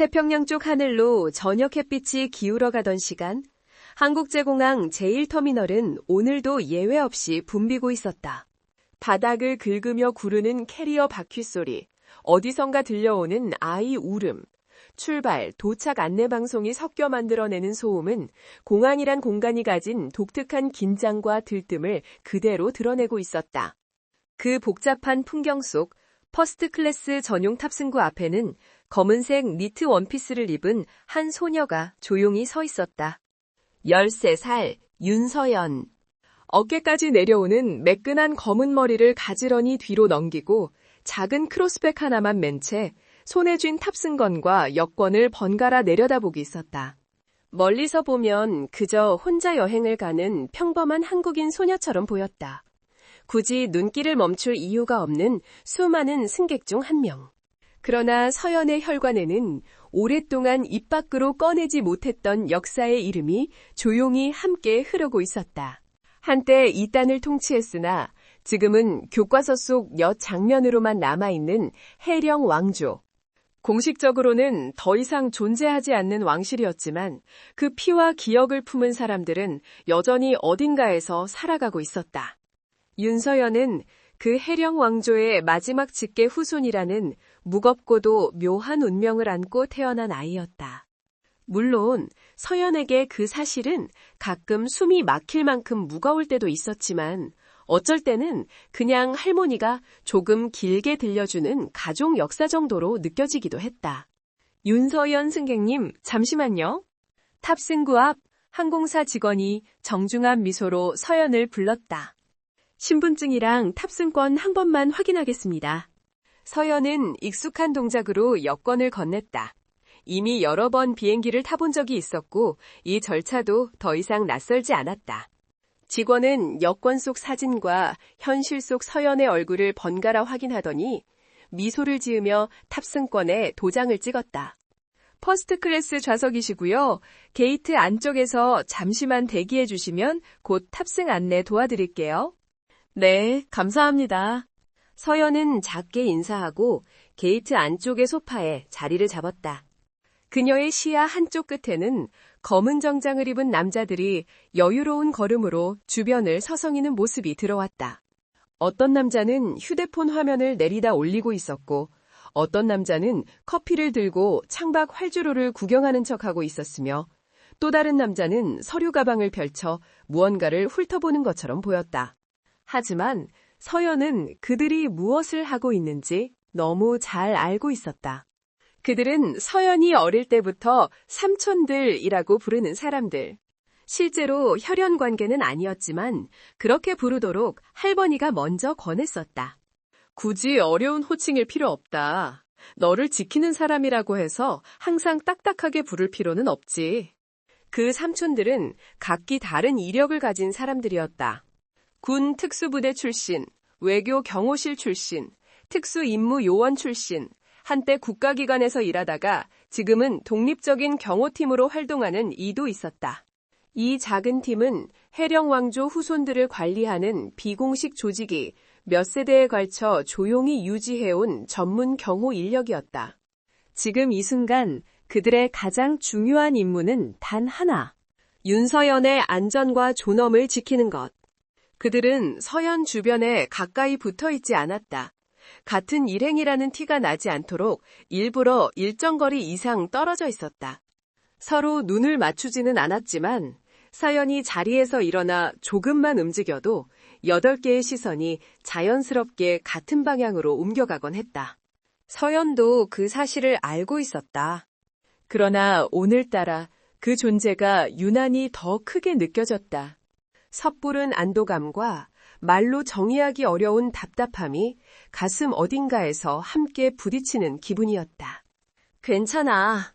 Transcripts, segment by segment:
태평양 쪽 하늘로 저녁 햇빛이 기울어 가던 시간, 한국제공항 제1터미널은 오늘도 예외 없이 붐비고 있었다. 바닥을 긁으며 구르는 캐리어 바퀴 소리, 어디선가 들려오는 아이 울음, 출발, 도착 안내 방송이 섞여 만들어내는 소음은 공항이란 공간이 가진 독특한 긴장과 들뜸을 그대로 드러내고 있었다. 그 복잡한 풍경 속 퍼스트 클래스 전용 탑승구 앞에는 검은색 니트 원피스를 입은 한 소녀가 조용히 서 있었다. 13살 윤서연. 어깨까지 내려오는 매끈한 검은 머리를 가지런히 뒤로 넘기고 작은 크로스백 하나만 맨 채 손에 쥔 탑승건과 여권을 번갈아 내려다보고 있었다. 멀리서 보면 그저 혼자 여행을 가는 평범한 한국인 소녀처럼 보였다. 굳이 눈길을 멈출 이유가 없는 수많은 승객 중 한 명. 그러나 서연의 혈관에는 오랫동안 입 밖으로 꺼내지 못했던 역사의 이름이 조용히 함께 흐르고 있었다. 한때 이 땅을 통치했으나 지금은 교과서 속 몇 장면으로만 남아있는 해령 왕조. 공식적으로는 더 이상 존재하지 않는 왕실이었지만 그 피와 기억을 품은 사람들은 여전히 어딘가에서 살아가고 있었다. 윤서연은 그 해령 왕조의 마지막 직계 후손이라는 무겁고도 묘한 운명을 안고 태어난 아이였다. 물론 서연에게 그 사실은 가끔 숨이 막힐 만큼 무거울 때도 있었지만 어쩔 때는 그냥 할머니가 조금 길게 들려주는 가족 역사 정도로 느껴지기도 했다. 윤서연 승객님, 잠시만요. 탑승구 앞 항공사 직원이 정중한 미소로 서연을 불렀다. 신분증이랑 탑승권 한 번만 확인하겠습니다. 서연은 익숙한 동작으로 여권을 건넸다. 이미 여러 번 비행기를 타본 적이 있었고 이 절차도 더 이상 낯설지 않았다. 직원은 여권 속 사진과 현실 속 서연의 얼굴을 번갈아 확인하더니 미소를 지으며 탑승권에 도장을 찍었다. 퍼스트 클래스 좌석이시고요. 게이트 안쪽에서 잠시만 대기해 주시면 곧 탑승 안내 도와드릴게요. 네, 감사합니다. 서연은 작게 인사하고 게이트 안쪽의 소파에 자리를 잡았다. 그녀의 시야 한쪽 끝에는 검은 정장을 입은 남자들이 여유로운 걸음으로 주변을 서성이는 모습이 들어왔다. 어떤 남자는 휴대폰 화면을 내리다 올리고 있었고 어떤 남자는 커피를 들고 창밖 활주로를 구경하는 척하고 있었으며 또 다른 남자는 서류 가방을 펼쳐 무언가를 훑어보는 것처럼 보였다. 하지만 서연은 그들이 무엇을 하고 있는지 너무 잘 알고 있었다. 그들은 서연이 어릴 때부터 삼촌들이라고 부르는 사람들. 실제로 혈연 관계는 아니었지만 그렇게 부르도록 할머니가 먼저 권했었다. 굳이 어려운 호칭일 필요 없다. 너를 지키는 사람이라고 해서 항상 딱딱하게 부를 필요는 없지. 그 삼촌들은 각기 다른 이력을 가진 사람들이었다. 군 특수부대 출신, 외교 경호실 출신, 특수임무요원 출신, 한때 국가기관에서 일하다가 지금은 독립적인 경호팀으로 활동하는 이도 있었다. 이 작은 팀은 해령왕조 후손들을 관리하는 비공식 조직이 몇 세대에 걸쳐 조용히 유지해온 전문 경호 인력이었다. 지금 이 순간 그들의 가장 중요한 임무는 단 하나, 윤서연의 안전과 존엄을 지키는 것. 그들은 서연 주변에 가까이 붙어 있지 않았다. 같은 일행이라는 티가 나지 않도록 일부러 일정 거리 이상 떨어져 있었다. 서로 눈을 맞추지는 않았지만 서연이 자리에서 일어나 조금만 움직여도 8개의 시선이 자연스럽게 같은 방향으로 옮겨가곤 했다. 서연도 그 사실을 알고 있었다. 그러나 오늘따라 그 존재가 유난히 더 크게 느껴졌다. 섣부른 안도감과 말로 정의하기 어려운 답답함이 가슴 어딘가에서 함께 부딪히는 기분이었다. 괜찮아.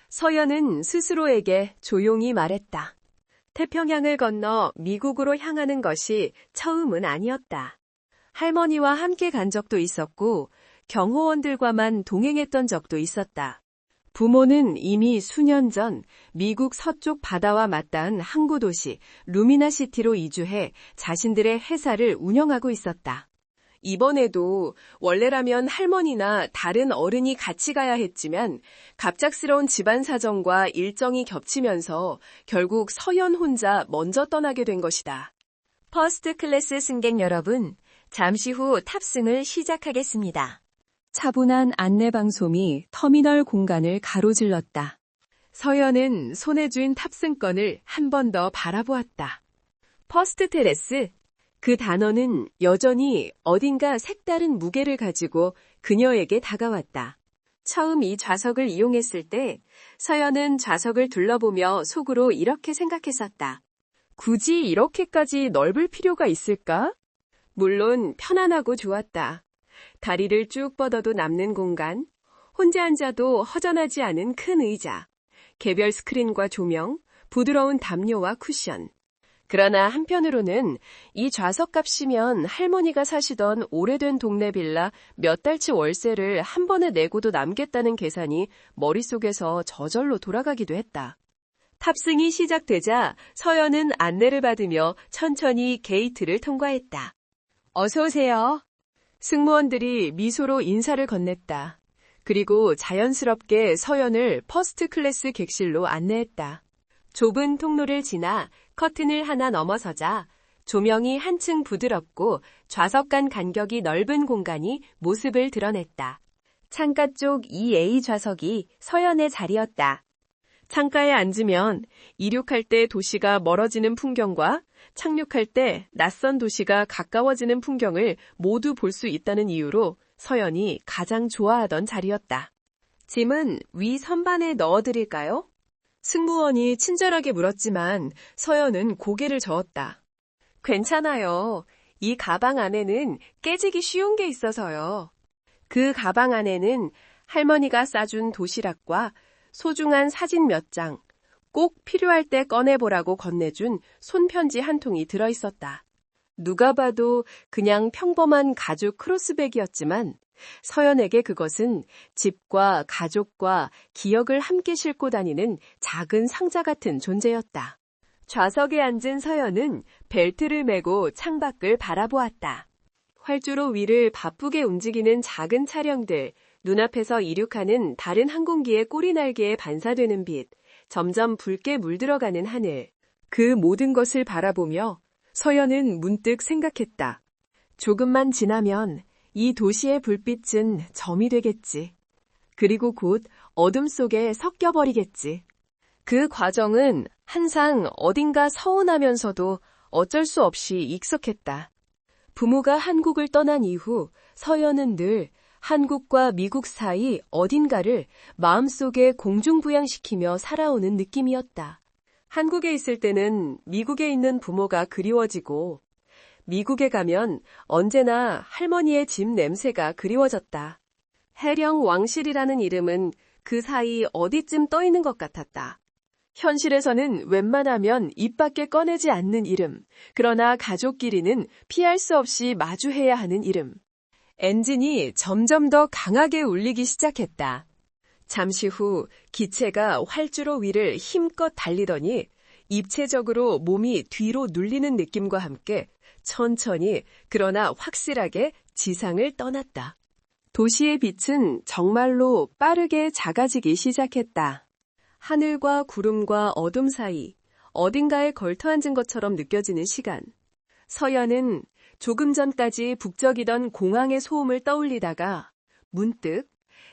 서연은 스스로에게 조용히 말했다. 태평양을 건너 미국으로 향하는 것이 처음은 아니었다. 할머니와 함께 간 적도 있었고 경호원들과만 동행했던 적도 있었다. 부모는 이미 수년 전 미국 서쪽 바다와 맞닿은 항구 도시 루미나시티로 이주해 자신들의 회사를 운영하고 있었다. 이번에도 원래라면 할머니나 다른 어른이 같이 가야 했지만 갑작스러운 집안 사정과 일정이 겹치면서 결국 서연 혼자 먼저 떠나게 된 것이다. 퍼스트 클래스 승객 여러분, 잠시 후 탑승을 시작하겠습니다. 차분한 안내방송이 터미널 공간을 가로질렀다. 서연은 손에 쥔 탑승권을 한 번 더 바라보았다. 퍼스트 테레스. 그 단어는 여전히 어딘가 색다른 무게를 가지고 그녀에게 다가왔다. 처음 이 좌석을 이용했을 때 서연은 좌석을 둘러보며 속으로 이렇게 생각했었다. 굳이 이렇게까지 넓을 필요가 있을까? 물론 편안하고 좋았다. 다리를 쭉 뻗어도 남는 공간, 혼자 앉아도 허전하지 않은 큰 의자, 개별 스크린과 조명, 부드러운 담요와 쿠션. 그러나 한편으로는 이 좌석값이면 할머니가 사시던 오래된 동네 빌라 몇 달치 월세를 한 번에 내고도 남겠다는 계산이 머릿속에서 저절로 돌아가기도 했다. 탑승이 시작되자 서연은 안내를 받으며 천천히 게이트를 통과했다. 어서 오세요. 승무원들이 미소로 인사를 건넸다. 그리고 자연스럽게 서연을 퍼스트 클래스 객실로 안내했다. 좁은 통로를 지나 커튼을 하나 넘어서자 조명이 한층 부드럽고 좌석 간 간격이 넓은 공간이 모습을 드러냈다. 창가 쪽 2A 좌석이 서연의 자리였다. 창가에 앉으면 이륙할 때 도시가 멀어지는 풍경과 착륙할 때 낯선 도시가 가까워지는 풍경을 모두 볼 수 있다는 이유로 서연이 가장 좋아하던 자리였다. 짐은 위 선반에 넣어드릴까요? 승무원이 친절하게 물었지만 서연은 고개를 저었다. 괜찮아요. 이 가방 안에는 깨지기 쉬운 게 있어서요. 그 가방 안에는 할머니가 싸준 도시락과 소중한 사진 몇 장, 꼭 필요할 때 꺼내보라고 건네준 손편지 한 통이 들어있었다. 누가 봐도 그냥 평범한 가죽 크로스백이었지만 서연에게 그것은 집과 가족과 기억을 함께 싣고 다니는 작은 상자 같은 존재였다. 좌석에 앉은 서연은 벨트를 매고 창밖을 바라보았다. 활주로 위를 바쁘게 움직이는 작은 차량들, 눈앞에서 이륙하는 다른 항공기의 꼬리날개에 반사되는 빛, 점점 붉게 물들어가는 하늘. 그 모든 것을 바라보며 서연은 문득 생각했다. 조금만 지나면 이 도시의 불빛은 점이 되겠지. 그리고 곧 어둠 속에 섞여버리겠지. 그 과정은 항상 어딘가 서운하면서도 어쩔 수 없이 익숙했다. 부모가 한국을 떠난 이후 서연은 늘 한국과 미국 사이 어딘가를 마음속에 공중부양시키며 살아오는 느낌이었다. 한국에 있을 때는 미국에 있는 부모가 그리워지고 미국에 가면 언제나 할머니의 집 냄새가 그리워졌다. 해령 왕실이라는 이름은 그 사이 어디쯤 떠 있는 것 같았다. 현실에서는 웬만하면 입 밖에 꺼내지 않는 이름, 그러나 가족끼리는 피할 수 없이 마주해야 하는 이름. 엔진이 점점 더 강하게 울리기 시작했다. 잠시 후 기체가 활주로 위를 힘껏 달리더니 입체적으로 몸이 뒤로 눌리는 느낌과 함께 천천히 그러나 확실하게 지상을 떠났다. 도시의 빛은 정말로 빠르게 작아지기 시작했다. 하늘과 구름과 어둠 사이 어딘가에 걸터앉은 것처럼 느껴지는 시간. 서연은 조금 전까지 북적이던 공항의 소음을 떠올리다가 문득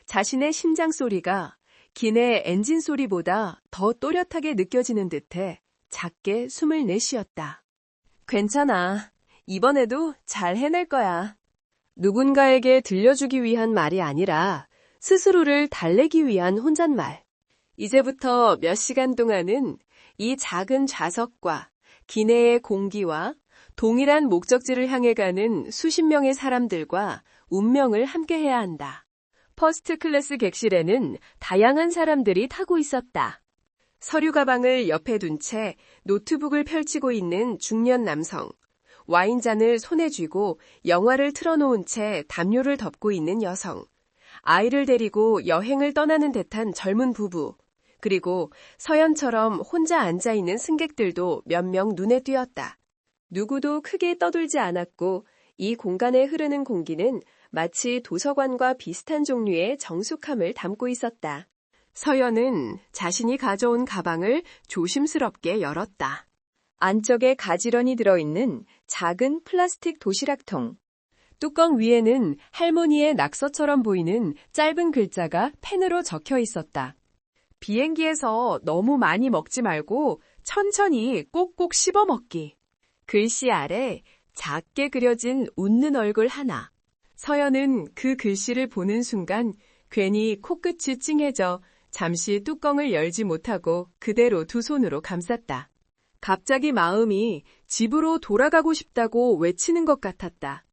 자신의 심장 소리가 기내 엔진 소리보다 더 또렷하게 느껴지는 듯해 작게 숨을 내쉬었다. 괜찮아. 이번에도 잘 해낼 거야. 누군가에게 들려주기 위한 말이 아니라 스스로를 달래기 위한 혼잣말. 이제부터 몇 시간 동안은 이 작은 좌석과 기내의 공기와 동일한 목적지를 향해 가는 수십 명의 사람들과 운명을 함께해야 한다. 퍼스트 클래스 객실에는 다양한 사람들이 타고 있었다. 서류 가방을 옆에 둔 채 노트북을 펼치고 있는 중년 남성, 와인잔을 손에 쥐고 영화를 틀어놓은 채 담요를 덮고 있는 여성, 아이를 데리고 여행을 떠나는 듯한 젊은 부부, 그리고 서연처럼 혼자 앉아있는 승객들도 몇 명 눈에 띄었다. 누구도 크게 떠들지 않았고 이 공간에 흐르는 공기는 마치 도서관과 비슷한 종류의 정숙함을 담고 있었다. 서연은 자신이 가져온 가방을 조심스럽게 열었다. 안쪽에 가지런히 들어있는 작은 플라스틱 도시락통. 뚜껑 위에는 할머니의 낙서처럼 보이는 짧은 글자가 펜으로 적혀 있었다. 비행기에서 너무 많이 먹지 말고 천천히 꼭꼭 씹어 먹기. 글씨 아래 작게 그려진 웃는 얼굴 하나. 서연은 그 글씨를 보는 순간 괜히 코끝이 찡해져 잠시 뚜껑을 열지 못하고 그대로 두 손으로 감쌌다. 갑자기 마음이 집으로 돌아가고 싶다고 외치는 것 같았다.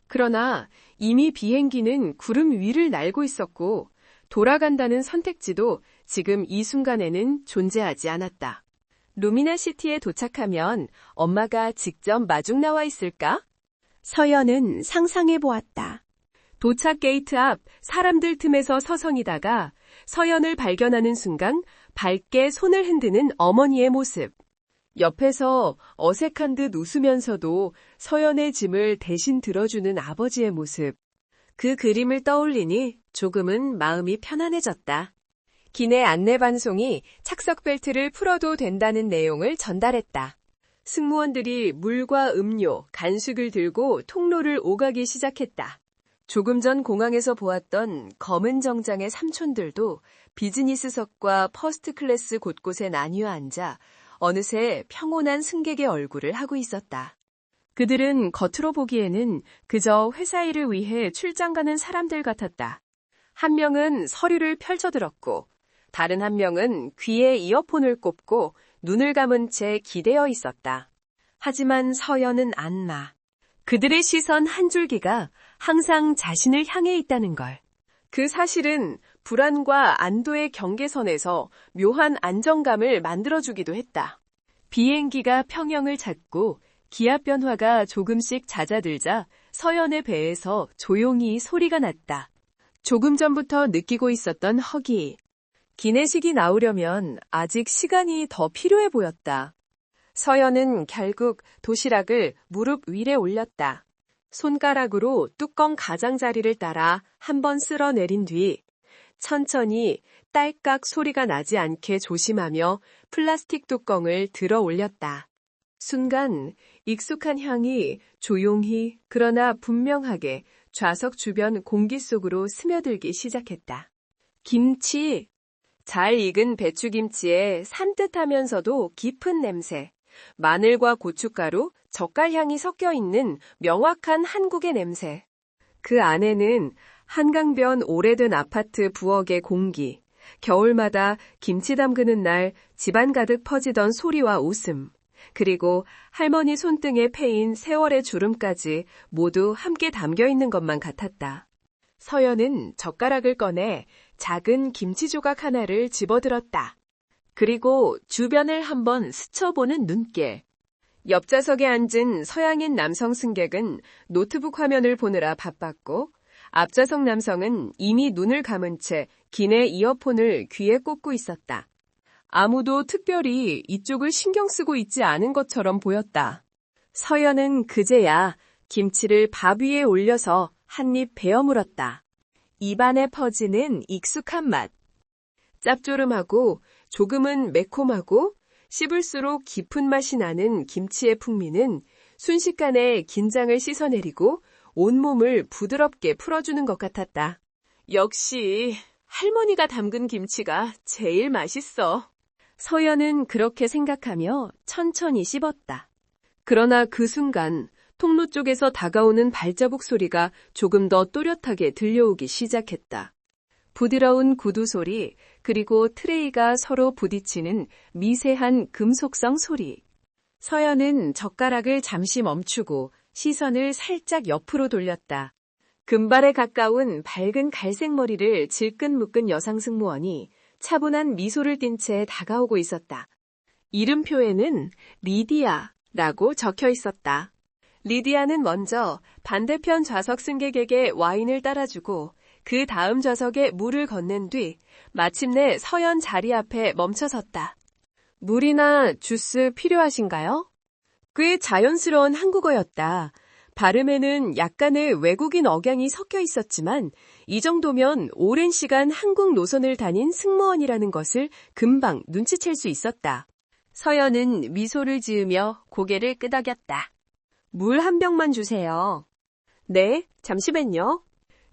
그러나 이미 비행기는 구름 위를 날고 있었고 돌아간다는 선택지도 지금 이 순간에는 존재하지 않았다. 루미나시티에 도착하면 엄마가 직접 마중 나와 있을까? 서연은 상상해 보았다. 도착 게이트 앞 사람들 틈에서 서성이다가 서연을 발견하는 순간 밝게 손을 흔드는 어머니의 모습. 옆에서 어색한 듯 웃으면서도 서연의 짐을 대신 들어주는 아버지의 모습. 그 그림을 떠올리니 조금은 마음이 편안해졌다. 기내 안내 방송이 착석 벨트를 풀어도 된다는 내용을 전달했다. 승무원들이 물과 음료, 간식을 들고 통로를 오가기 시작했다. 조금 전 공항에서 보았던 검은 정장의 삼촌들도 비즈니스석과 퍼스트 클래스 곳곳에 나뉘어 앉아 어느새 평온한 승객의 얼굴을 하고 있었다. 그들은 겉으로 보기에는 그저 회사 일을 위해 출장 가는 사람들 같았다. 한 명은 서류를 펼쳐들었고 다른 한 명은 귀에 이어폰을 꼽고 눈을 감은 채 기대어 있었다. 하지만 서연은 안나. 그들의 시선 한 줄기가 항상 자신을 향해 있다는 걸. 그 사실은 불안과 안도의 경계선에서 묘한 안정감을 만들어주기도 했다. 비행기가 평형을 찾고 기압 변화가 조금씩 잦아들자 서연의 배에서 조용히 소리가 났다. 조금 전부터 느끼고 있었던 허기. 기내식이 나오려면 아직 시간이 더 필요해 보였다. 서연은 결국 도시락을 무릎 위에 올렸다. 손가락으로 뚜껑 가장자리를 따라 한번 쓸어내린 뒤 천천히 딸깍 소리가 나지 않게 조심하며 플라스틱 뚜껑을 들어 올렸다. 순간 익숙한 향이 조용히 그러나 분명하게 좌석 주변 공기 속으로 스며들기 시작했다. 김치. 잘 익은 배추김치의 산뜻하면서도 깊은 냄새. 마늘과 고춧가루, 젓갈향이 섞여 있는 명확한 한국의 냄새. 그 안에는 한강변 오래된 아파트 부엌의 공기, 겨울마다 김치 담그는 날 집안 가득 퍼지던 소리와 웃음, 그리고 할머니 손등에 패인 세월의 주름까지 모두 함께 담겨 있는 것만 같았다. 서연은 젓가락을 꺼내 작은 김치 조각 하나를 집어들었다. 그리고 주변을 한번 스쳐보는 눈길. 옆좌석에 앉은 서양인 남성 승객은 노트북 화면을 보느라 바빴고 앞좌석 남성은 이미 눈을 감은 채 기내 이어폰을 귀에 꽂고 있었다. 아무도 특별히 이쪽을 신경 쓰고 있지 않은 것처럼 보였다. 서연은 그제야 김치를 밥 위에 올려서 한 입 베어 물었다. 입안에 퍼지는 익숙한 맛. 짭조름하고 조금은 매콤하고 씹을수록 깊은 맛이 나는 김치의 풍미는 순식간에 긴장을 씻어내리고 온몸을 부드럽게 풀어주는 것 같았다. 역시 할머니가 담근 김치가 제일 맛있어. 서연은 그렇게 생각하며 천천히 씹었다. 그러나 그 순간 통로 쪽에서 다가오는 발자국 소리가 조금 더 또렷하게 들려오기 시작했다. 부드러운 구두 소리, 그리고 트레이가 서로 부딪히는 미세한 금속성 소리. 서연은 젓가락을 잠시 멈추고 시선을 살짝 옆으로 돌렸다. 금발에 가까운 밝은 갈색 머리를 질끈 묶은 여성 승무원이 차분한 미소를 띤 채 다가오고 있었다. 이름표에는 리디아라고 적혀 있었다. 리디아는 먼저 반대편 좌석 승객에게 와인을 따라주고 그 다음 좌석에 물을 건넨 뒤 마침내 서연 자리 앞에 멈춰섰다. 물이나 주스 필요하신가요? 꽤 자연스러운 한국어였다. 발음에는 약간의 외국인 억양이 섞여 있었지만 이 정도면 오랜 시간 한국 노선을 다닌 승무원이라는 것을 금방 눈치챌 수 있었다. 서연은 미소를 지으며 고개를 끄덕였다. 물 한 병만 주세요. 네, 잠시만요.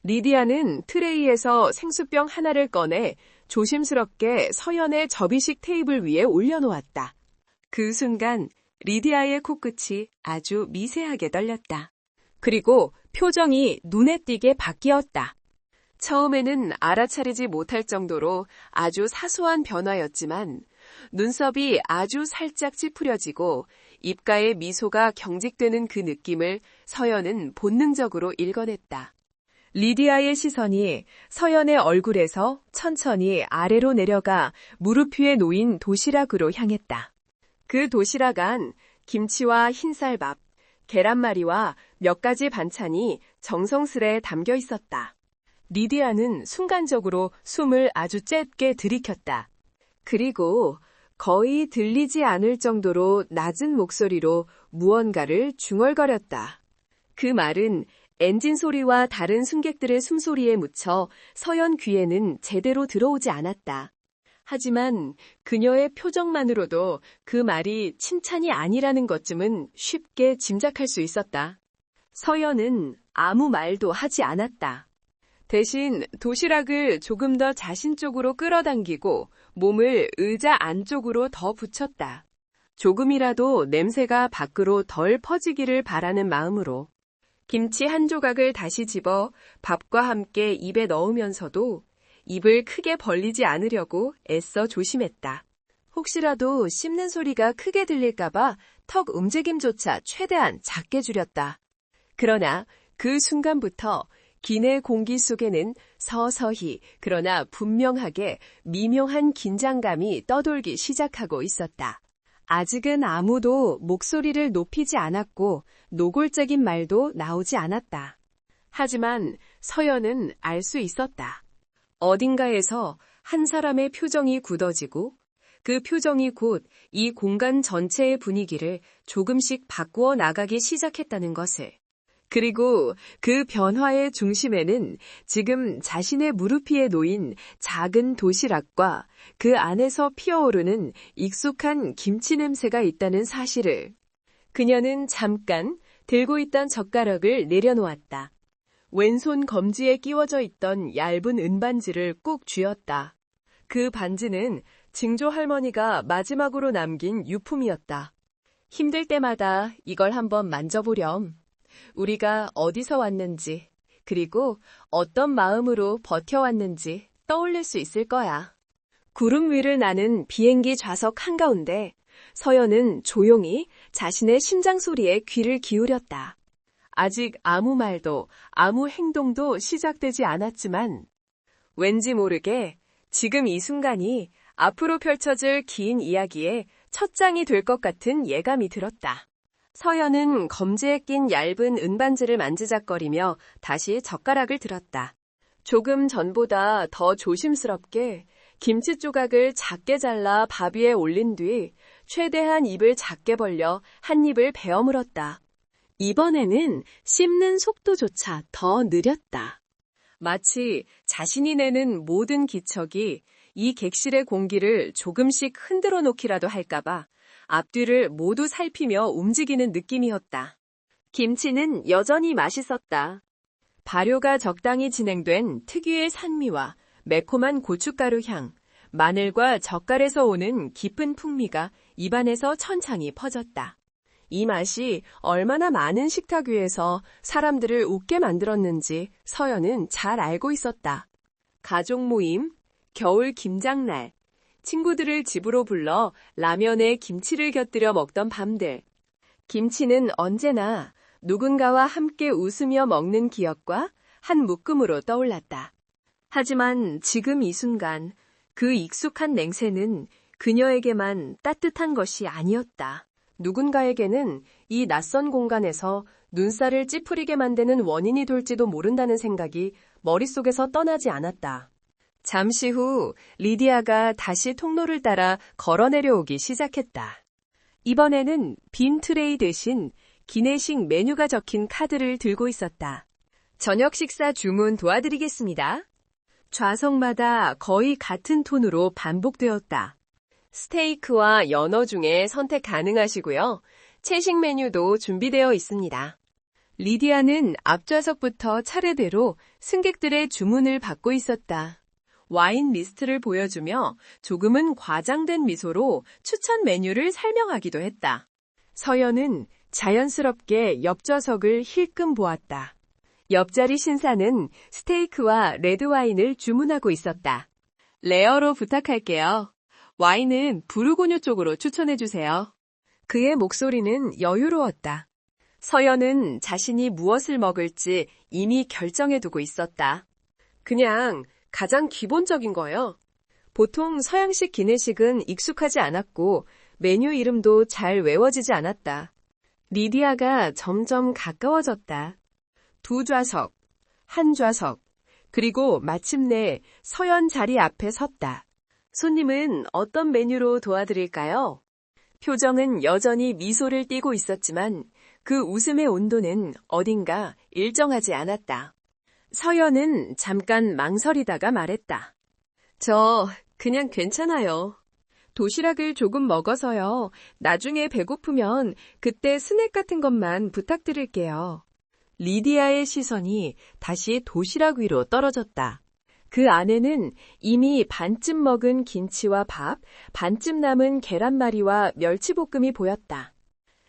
리디아는 트레이에서 생수병 하나를 꺼내 조심스럽게 서연의 접이식 테이블 위에 올려놓았다. 그 순간 리디아의 코끝이 아주 미세하게 떨렸다. 그리고 표정이 눈에 띄게 바뀌었다. 처음에는 알아차리지 못할 정도로 아주 사소한 변화였지만 눈썹이 아주 살짝 찌푸려지고 입가에 미소가 경직되는 그 느낌을 서연은 본능적으로 읽어냈다. 리디아의 시선이 서연의 얼굴에서 천천히 아래로 내려가 무릎 위에 놓인 도시락으로 향했다. 그 도시락 안 김치와 흰쌀밥, 계란말이와 몇 가지 반찬이 정성스레 담겨 있었다. 리디아는 순간적으로 숨을 아주 짧게 들이켰다. 그리고 거의 들리지 않을 정도로 낮은 목소리로 무언가를 중얼거렸다. 그 말은 엔진 소리와 다른 승객들의 숨소리에 묻혀 서연 귀에는 제대로 들어오지 않았다. 하지만 그녀의 표정만으로도 그 말이 칭찬이 아니라는 것쯤은 쉽게 짐작할 수 있었다. 서연은 아무 말도 하지 않았다. 대신 도시락을 조금 더 자신 쪽으로 끌어당기고 몸을 의자 안쪽으로 더 붙였다. 조금이라도 냄새가 밖으로 덜 퍼지기를 바라는 마음으로. 김치 한 조각을 다시 집어 밥과 함께 입에 넣으면서도 입을 크게 벌리지 않으려고 애써 조심했다. 혹시라도 씹는 소리가 크게 들릴까봐 턱 움직임조차 최대한 작게 줄였다. 그러나 그 순간부터 기내 공기 속에는 서서히 그러나 분명하게 미묘한 긴장감이 떠돌기 시작하고 있었다. 아직은 아무도 목소리를 높이지 않았고 노골적인 말도 나오지 않았다. 하지만 서연은 알 수 있었다. 어딘가에서 한 사람의 표정이 굳어지고 그 표정이 곧 이 공간 전체의 분위기를 조금씩 바꾸어 나가기 시작했다는 것을. 그리고 그 변화의 중심에는 지금 자신의 무릎 위에 놓인 작은 도시락과 그 안에서 피어오르는 익숙한 김치 냄새가 있다는 사실을. 그녀는 잠깐 들고 있던 젓가락을 내려놓았다. 왼손 검지에 끼워져 있던 얇은 은반지를 꾹 쥐었다. 그 반지는 증조 할머니가 마지막으로 남긴 유품이었다. 힘들 때마다 이걸 한번 만져보렴. 우리가 어디서 왔는지, 그리고 어떤 마음으로 버텨왔는지 떠올릴 수 있을 거야. 구름 위를 나는 비행기 좌석 한가운데 서연은 조용히 자신의 심장 소리에 귀를 기울였다. 아직 아무 말도 아무 행동도 시작되지 않았지만 왠지 모르게 지금 이 순간이 앞으로 펼쳐질 긴 이야기의 첫 장이 될 것 같은 예감이 들었다. 서연은 검지에 낀 얇은 은반지를 만지작거리며 다시 젓가락을 들었다. 조금 전보다 더 조심스럽게 김치 조각을 작게 잘라 밥 위에 올린 뒤 최대한 입을 작게 벌려 한 입을 베어 물었다. 이번에는 씹는 속도조차 더 느렸다. 마치 자신이 내는 모든 기척이 이 객실의 공기를 조금씩 흔들어 놓기라도 할까봐 앞뒤를 모두 살피며 움직이는 느낌이었다. 김치는 여전히 맛있었다. 발효가 적당히 진행된 특유의 산미와 매콤한 고춧가루 향, 마늘과 젓갈에서 오는 깊은 풍미가 입안에서 천천히 퍼졌다. 이 맛이 얼마나 많은 식탁 위에서 사람들을 웃게 만들었는지 서연은 잘 알고 있었다. 가족 모임, 겨울 김장날, 친구들을 집으로 불러 라면에 김치를 곁들여 먹던 밤들. 김치는 언제나 누군가와 함께 웃으며 먹는 기억과 한 묶음으로 떠올랐다. 하지만 지금 이 순간 그 익숙한 냉새는 그녀에게만 따뜻한 것이 아니었다. 누군가에게는 이 낯선 공간에서 눈살을 찌푸리게 만드는 원인이 될지도 모른다는 생각이 머릿속에서 떠나지 않았다. 잠시 후 리디아가 다시 통로를 따라 걸어 내려오기 시작했다. 이번에는 빈 트레이 대신 기내식 메뉴가 적힌 카드를 들고 있었다. 저녁 식사 주문 도와드리겠습니다. 좌석마다 거의 같은 톤으로 반복되었다. 스테이크와 연어 중에 선택 가능하시고요. 채식 메뉴도 준비되어 있습니다. 리디아는 앞좌석부터 차례대로 승객들의 주문을 받고 있었다. 와인 리스트를 보여주며 조금은 과장된 미소로 추천 메뉴를 설명하기도 했다. 서연은 자연스럽게 옆좌석을 힐끔 보았다. 옆자리 신사는 스테이크와 레드와인을 주문하고 있었다. 레어로 부탁할게요. 와인은 부르고뉴 쪽으로 추천해주세요. 그의 목소리는 여유로웠다. 서연은 자신이 무엇을 먹을지 이미 결정해두고 있었다. 그냥 가장 기본적인 거요. 보통 서양식 기내식은 익숙하지 않았고 메뉴 이름도 잘 외워지지 않았다. 리디아가 점점 가까워졌다. 두 좌석, 한 좌석, 그리고 마침내 서연 자리 앞에 섰다. 손님은 어떤 메뉴로 도와드릴까요? 표정은 여전히 미소를 띠고 있었지만 그 웃음의 온도는 어딘가 일정하지 않았다. 서연은 잠깐 망설이다가 말했다. 저 그냥 괜찮아요. 도시락을 조금 먹어서요. 나중에 배고프면 그때 스낵 같은 것만 부탁드릴게요. 리디아의 시선이 다시 도시락 위로 떨어졌다. 그 안에는 이미 반쯤 먹은 김치와 밥, 반쯤 남은 계란말이와 멸치볶음이 보였다.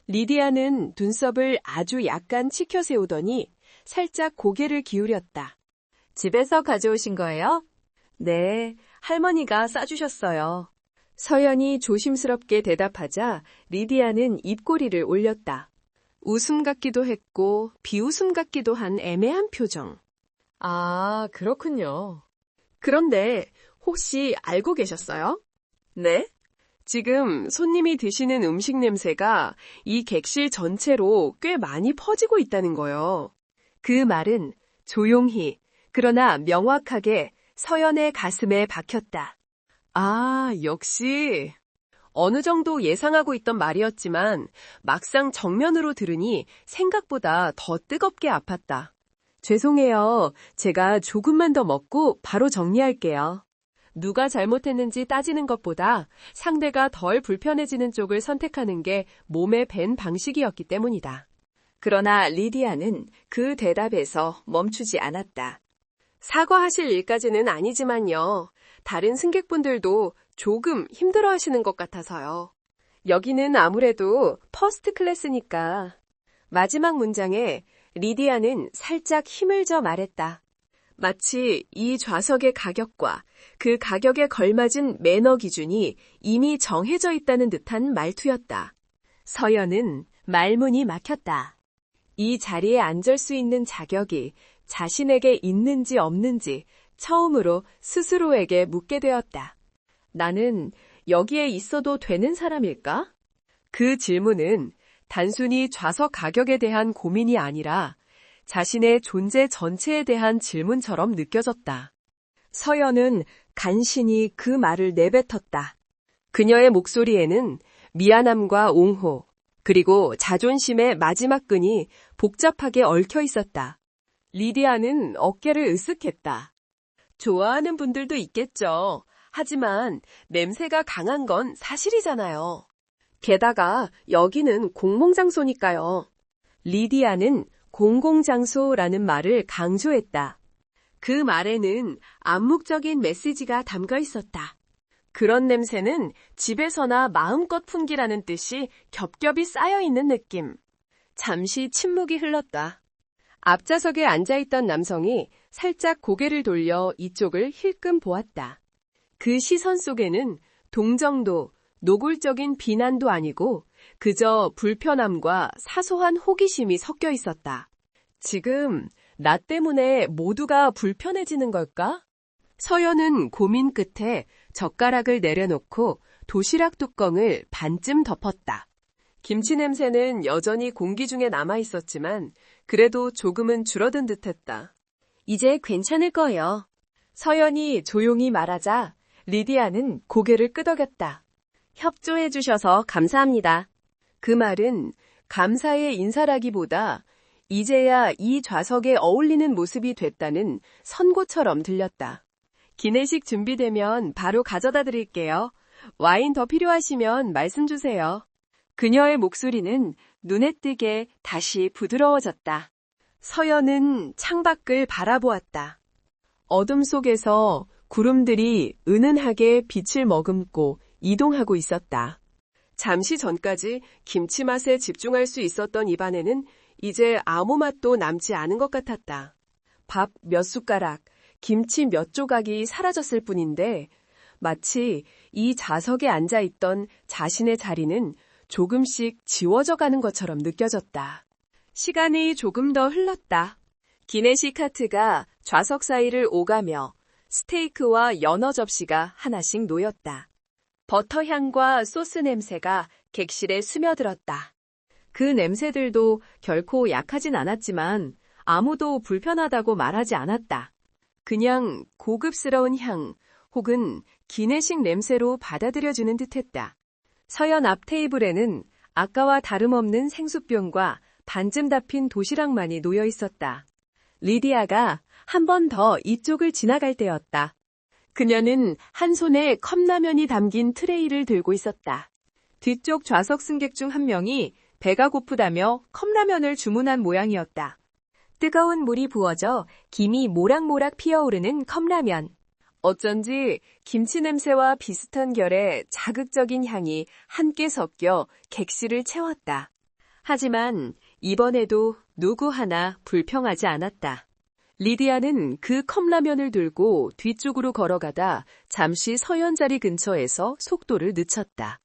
리디아는 눈썹을 아주 약간 치켜 세우더니 살짝 고개를 기울였다. 집에서 가져오신 거예요? 네, 할머니가 싸주셨어요. 서연이 조심스럽게 대답하자 리디아는 입꼬리를 올렸다. 웃음 같기도 했고 비웃음 같기도 한 애매한 표정. 아, 그렇군요. 그런데 혹시 알고 계셨어요? 네? 지금 손님이 드시는 음식 냄새가 이 객실 전체로 꽤 많이 퍼지고 있다는 거요. 그 말은 조용히, 그러나 명확하게 서연의 가슴에 박혔다. 아, 역시. 어느 정도 예상하고 있던 말이었지만 막상 정면으로 들으니 생각보다 더 뜨겁게 아팠다. 죄송해요. 제가 조금만 더 먹고 바로 정리할게요. 누가 잘못했는지 따지는 것보다 상대가 덜 불편해지는 쪽을 선택하는 게 몸에 밴 방식이었기 때문이다. 그러나 리디아는 그 대답에서 멈추지 않았다. 사과하실 일까지는 아니지만요. 다른 승객분들도 조금 힘들어하시는 것 같아서요. 여기는 아무래도 퍼스트 클래스니까. 마지막 문장에 리디아는 살짝 힘을 줘 말했다. 마치 이 좌석의 가격과 그 가격에 걸맞은 매너 기준이 이미 정해져 있다는 듯한 말투였다. 서연은 말문이 막혔다. 이 자리에 앉을 수 있는 자격이 자신에게 있는지 없는지 처음으로 스스로에게 묻게 되었다. 나는 여기에 있어도 되는 사람일까? 그 질문은 단순히 좌석 가격에 대한 고민이 아니라 자신의 존재 전체에 대한 질문처럼 느껴졌다. 서연은 간신히 그 말을 내뱉었다. 그녀의 목소리에는 미안함과 옹호, 그리고 자존심의 마지막 끈이 복잡하게 얽혀 있었다. 리디아는 어깨를 으쓱했다. 좋아하는 분들도 있겠죠. 하지만 냄새가 강한 건 사실이잖아요. 게다가 여기는 공공장소니까요. 리디아는 공공장소라는 말을 강조했다. 그 말에는 암묵적인 메시지가 담겨 있었다. 그런 냄새는 집에서나 마음껏 풍기라는 뜻이 겹겹이 쌓여있는 느낌. 잠시 침묵이 흘렀다. 앞좌석에 앉아있던 남성이 살짝 고개를 돌려 이쪽을 힐끔 보았다. 그 시선 속에는 동정도, 노골적인 비난도 아니고 그저 불편함과 사소한 호기심이 섞여 있었다. 지금 나 때문에 모두가 불편해지는 걸까? 서연은 고민 끝에 젓가락을 내려놓고 도시락 뚜껑을 반쯤 덮었다. 김치 냄새는 여전히 공기 중에 남아있었지만 그래도 조금은 줄어든 듯했다. 이제 괜찮을 거예요. 서연이 조용히 말하자 리디아는 고개를 끄덕였다. 협조해 주셔서 감사합니다. 그 말은 감사의 인사라기보다 이제야 이 좌석에 어울리는 모습이 됐다는 선고처럼 들렸다. 기내식 준비되면 바로 가져다 드릴게요. 와인 더 필요하시면 말씀 주세요. 그녀의 목소리는 눈에 띄게 다시 부드러워졌다. 서연은 창밖을 바라보았다. 어둠 속에서 구름들이 은은하게 빛을 머금고 이동하고 있었다. 잠시 전까지 김치 맛에 집중할 수 있었던 입안에는 이제 아무 맛도 남지 않은 것 같았다. 밥 몇 숟가락, 김치 몇 조각이 사라졌을 뿐인데 마치 이 좌석에 앉아있던 자신의 자리는 조금씩 지워져 가는 것처럼 느껴졌다. 시간이 조금 더 흘렀다. 기내식 카트가 좌석 사이를 오가며 스테이크와 연어 접시가 하나씩 놓였다. 버터향과 소스 냄새가 객실에 스며들었다. 그 냄새들도 결코 약하진 않았지만 아무도 불편하다고 말하지 않았다. 그냥 고급스러운 향 혹은 기내식 냄새로 받아들여주는 듯했다. 서연 앞 테이블에는 아까와 다름없는 생수병과 반쯤 닫힌 도시락만이 놓여 있었다. 리디아가 한 번 더 이쪽을 지나갈 때였다. 그녀는 한 손에 컵라면이 담긴 트레이를 들고 있었다. 뒤쪽 좌석 승객 중 한 명이 배가 고프다며 컵라면을 주문한 모양이었다. 뜨거운 물이 부어져 김이 모락모락 피어오르는 컵라면. 어쩐지 김치 냄새와 비슷한 결의 자극적인 향이 함께 섞여 객실을 채웠다. 하지만 이번에도 누구 하나 불평하지 않았다. 리디아는 그 컵라면을 들고 뒤쪽으로 걸어가다 잠시 서연 자리 근처에서 속도를 늦췄다.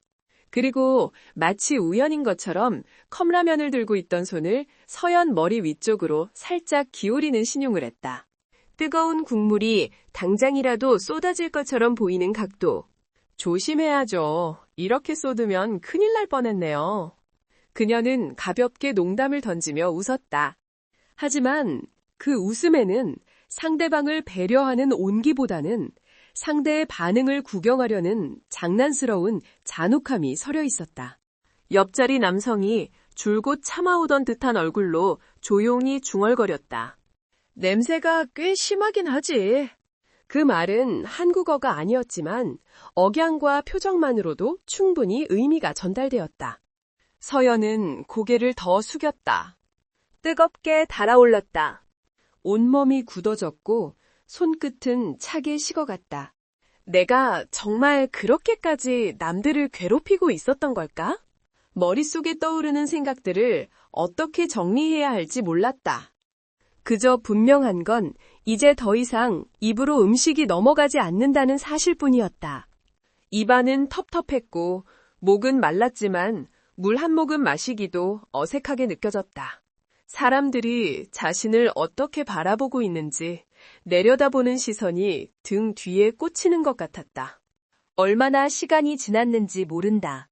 그리고 마치 우연인 것처럼 컵라면을 들고 있던 손을 서연 머리 위쪽으로 살짝 기울이는 신용을 했다. 뜨거운 국물이 당장이라도 쏟아질 것처럼 보이는 각도. 조심해야죠. 이렇게 쏟으면 큰일 날 뻔했네요. 그녀는 가볍게 농담을 던지며 웃었다. 하지만 그 웃음에는 상대방을 배려하는 온기보다는 상대의 반응을 구경하려는 장난스러운 잔혹함이 서려 있었다. 옆자리 남성이 줄곧 참아오던 듯한 얼굴로 조용히 중얼거렸다. 냄새가 꽤 심하긴 하지. 그 말은 한국어가 아니었지만 억양과 표정만으로도 충분히 의미가 전달되었다. 서연은 고개를 더 숙였다. 뜨겁게 달아올랐다. 온몸이 굳어졌고 손끝은 차게 식어갔다. 내가 정말 그렇게까지 남들을 괴롭히고 있었던 걸까? 머릿속에 떠오르는 생각들을 어떻게 정리해야 할지 몰랐다. 그저 분명한 건 이제 더 이상 입으로 음식이 넘어가지 않는다는 사실뿐이었다. 입안은 텁텁했고 목은 말랐지만 물 한 모금 마시기도 어색하게 느껴졌다. 사람들이 자신을 어떻게 바라보고 있는지 내려다보는 시선이 등 뒤에 꽂히는 것 같았다. 얼마나 시간이 지났는지 모른다.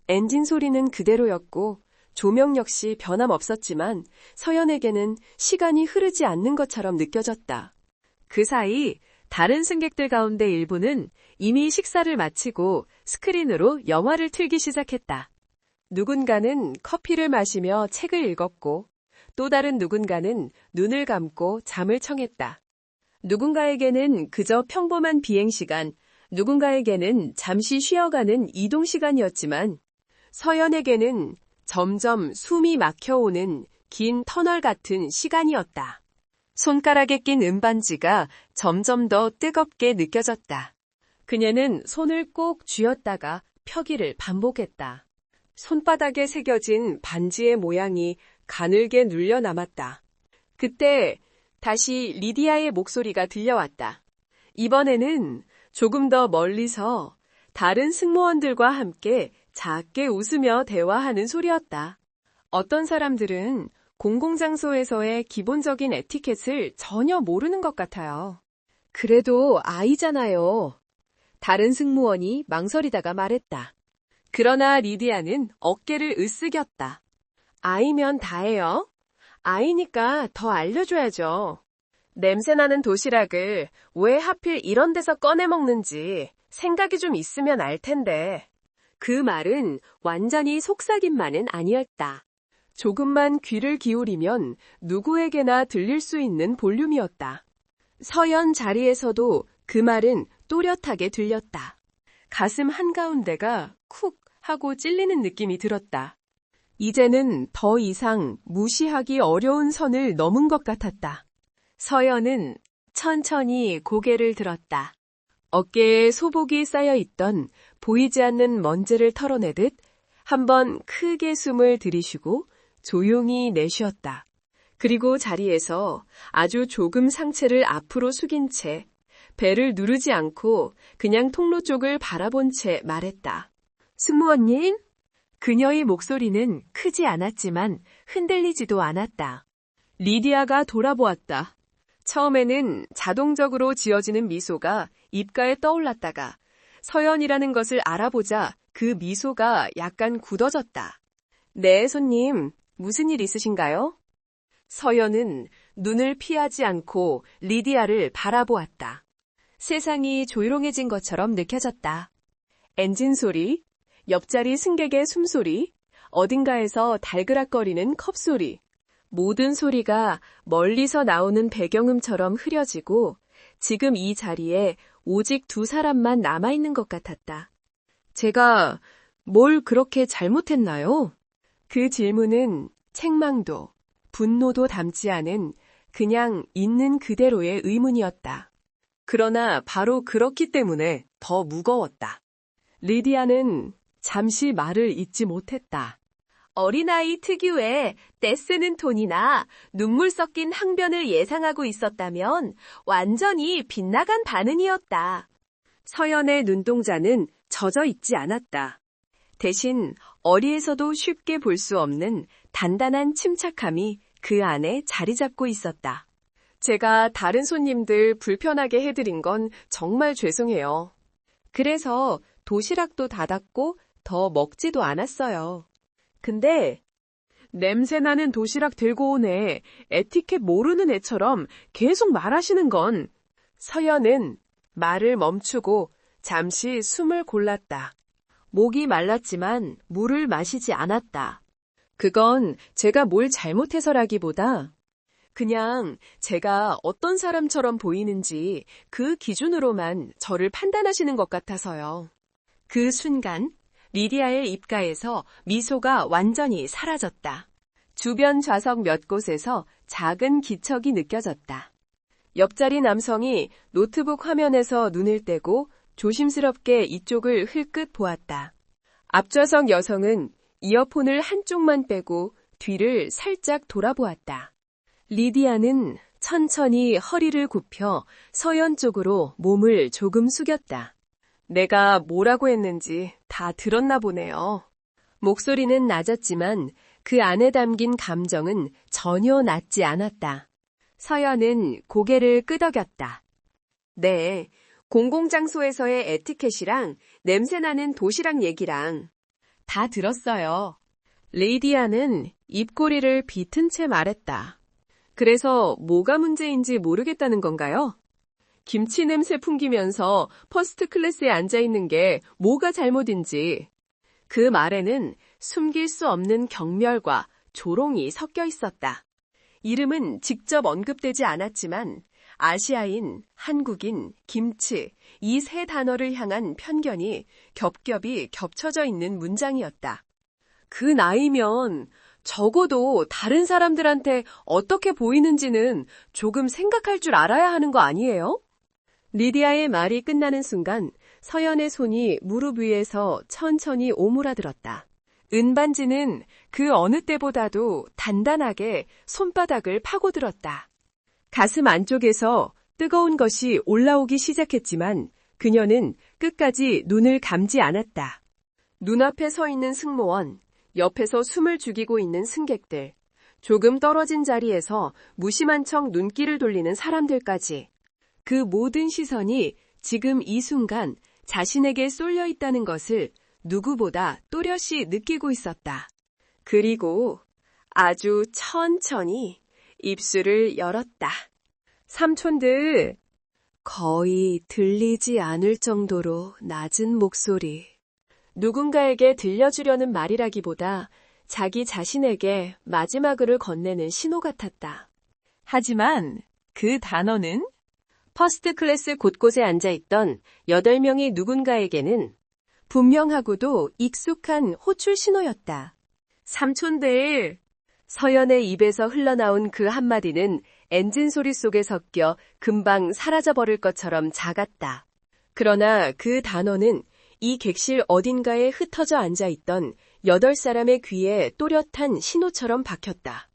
엔진 소리는 그대로였고 조명 역시 변함없었지만 서연에게는 시간이 흐르지 않는 것처럼 느껴졌다. 그 사이 다른 승객들 가운데 일부는 이미 식사를 마치고 스크린으로 영화를 틀기 시작했다. 누군가는 커피를 마시며 책을 읽었고 또 다른 누군가는 눈을 감고 잠을 청했다. 누군가에게는 그저 평범한 비행시간, 누군가에게는 잠시 쉬어가는 이동시간이었지만 서연에게는 점점 숨이 막혀오는 긴 터널 같은 시간이었다. 손가락에 낀 은반지가 점점 더 뜨겁게 느껴졌다. 그녀는 손을 꼭 쥐었다가 펴기를 반복했다. 손바닥에 새겨진 반지의 모양이 가늘게 눌려 남았다. 그때 다시 리디아의 목소리가 들려왔다. 이번에는 조금 더 멀리서 다른 승무원들과 함께 작게 웃으며 대화하는 소리였다. 어떤 사람들은 공공장소에서의 기본적인 에티켓을 전혀 모르는 것 같아요. 그래도 아이잖아요. 다른 승무원이 망설이다가 말했다. 그러나 리디아는 어깨를 으쓱였다. 아이면 다예요. 아이니까 더 알려줘야죠. 냄새나는 도시락을 왜 하필 이런 데서 꺼내 먹는지 생각이 좀 있으면 알 텐데. 그 말은 완전히 속삭임만은 아니었다. 조금만 귀를 기울이면 누구에게나 들릴 수 있는 볼륨이었다. 서연 자리에서도 그 말은 또렷하게 들렸다. 가슴 한가운데가 쿡 하고 찔리는 느낌이 들었다. 이제는 더 이상 무시하기 어려운 선을 넘은 것 같았다. 서연은 천천히 고개를 들었다. 어깨에 소복이 쌓여있던 보이지 않는 먼지를 털어내듯 한번 크게 숨을 들이쉬고 조용히 내쉬었다. 그리고 자리에서 아주 조금 상체를 앞으로 숙인 채 배를 누르지 않고 그냥 통로 쪽을 바라본 채 말했다. 승무원님? 그녀의 목소리는 크지 않았지만 흔들리지도 않았다. 리디아가 돌아보았다. 처음에는 자동적으로 지어지는 미소가 입가에 떠올랐다가 서연이라는 것을 알아보자 그 미소가 약간 굳어졌다. 네, 손님. 무슨 일 있으신가요? 서연은 눈을 피하지 않고 리디아를 바라보았다. 세상이 조용해진 것처럼 느껴졌다. 엔진 소리, 옆자리 승객의 숨소리, 어딘가에서 달그락거리는 컵소리, 모든 소리가 멀리서 나오는 배경음처럼 흐려지고 지금 이 자리에 오직 두 사람만 남아있는 것 같았다. 제가 뭘 그렇게 잘못했나요? 그 질문은 책망도, 분노도 담지 않은 그냥 있는 그대로의 의문이었다. 그러나 바로 그렇기 때문에 더 무거웠다. 리디아는 잠시 말을 잇지 못했다. 어린아이 특유의 떼쓰는 톤이나 눈물 섞인 항변을 예상하고 있었다면 완전히 빗나간 반응이었다. 서연의 눈동자는 젖어 있지 않았다. 대신 어리에서도 쉽게 볼 수 없는 단단한 침착함이 그 안에 자리 잡고 있었다. 제가 다른 손님들 불편하게 해드린 건 정말 죄송해요. 그래서 도시락도 닫았고 더 먹지도 않았어요. 근데 냄새나는 도시락 들고 온 애, 에티켓 모르는 애처럼 계속 말하시는 건 서연은 말을 멈추고 잠시 숨을 골랐다. 목이 말랐지만 물을 마시지 않았다. 그건 제가 뭘 잘못해서라기보다 그냥 제가 어떤 사람처럼 보이는지 그 기준으로만 저를 판단하시는 것 같아서요. 그 순간 리디아의 입가에서 미소가 완전히 사라졌다. 주변 좌석 몇 곳에서 작은 기척이 느껴졌다. 옆자리 남성이 노트북 화면에서 눈을 떼고 조심스럽게 이쪽을 흘끗 보았다. 앞좌석 여성은 이어폰을 한쪽만 빼고 뒤를 살짝 돌아보았다. 리디아는 천천히 허리를 굽혀 서연 쪽으로 몸을 조금 숙였다. 내가 뭐라고 했는지 다 들었나 보네요. 목소리는 낮았지만 그 안에 담긴 감정은 전혀 낮지 않았다. 서연은 고개를 끄덕였다. 네, 공공장소에서의 에티켓이랑 냄새나는 도시락 얘기랑 다 들었어요. 리디아는 입꼬리를 비튼 채 말했다. 그래서 뭐가 문제인지 모르겠다는 건가요? 김치 냄새 풍기면서 퍼스트 클래스에 앉아있는 게 뭐가 잘못인지. 그 말에는 숨길 수 없는 경멸과 조롱이 섞여 있었다. 이름은 직접 언급되지 않았지만 아시아인, 한국인, 김치 이 세 단어를 향한 편견이 겹겹이 겹쳐져 있는 문장이었다. 그 나이면 적어도 다른 사람들한테 어떻게 보이는지는 조금 생각할 줄 알아야 하는 거 아니에요? 리디아의 말이 끝나는 순간 서연의 손이 무릎 위에서 천천히 오므라들었다. 은반지는 그 어느 때보다도 단단하게 손바닥을 파고들었다. 가슴 안쪽에서 뜨거운 것이 올라오기 시작했지만 그녀는 끝까지 눈을 감지 않았다. 눈앞에 서 있는 승무원, 옆에서 숨을 죽이고 있는 승객들, 조금 떨어진 자리에서 무심한 척 눈길을 돌리는 사람들까지 그 모든 시선이 지금 이 순간 자신에게 쏠려 있다는 것을 누구보다 또렷이 느끼고 있었다. 그리고 아주 천천히 입술을 열었다. 삼촌들, 거의 들리지 않을 정도로 낮은 목소리. 누군가에게 들려주려는 말이라기보다 자기 자신에게 마지막을 건네는 신호 같았다. 하지만 그 단어는 퍼스트 클래스 곳곳에 앉아있던 8명의 누군가에게는 분명하고도 익숙한 호출 신호였다. 삼촌들! 서연의 입에서 흘러나온 그 한마디는 엔진 소리 속에 섞여 금방 사라져버릴 것처럼 작았다. 그러나 그 단어는 이 객실 어딘가에 흩어져 앉아있던 8사람의 귀에 또렷한 신호처럼 박혔다.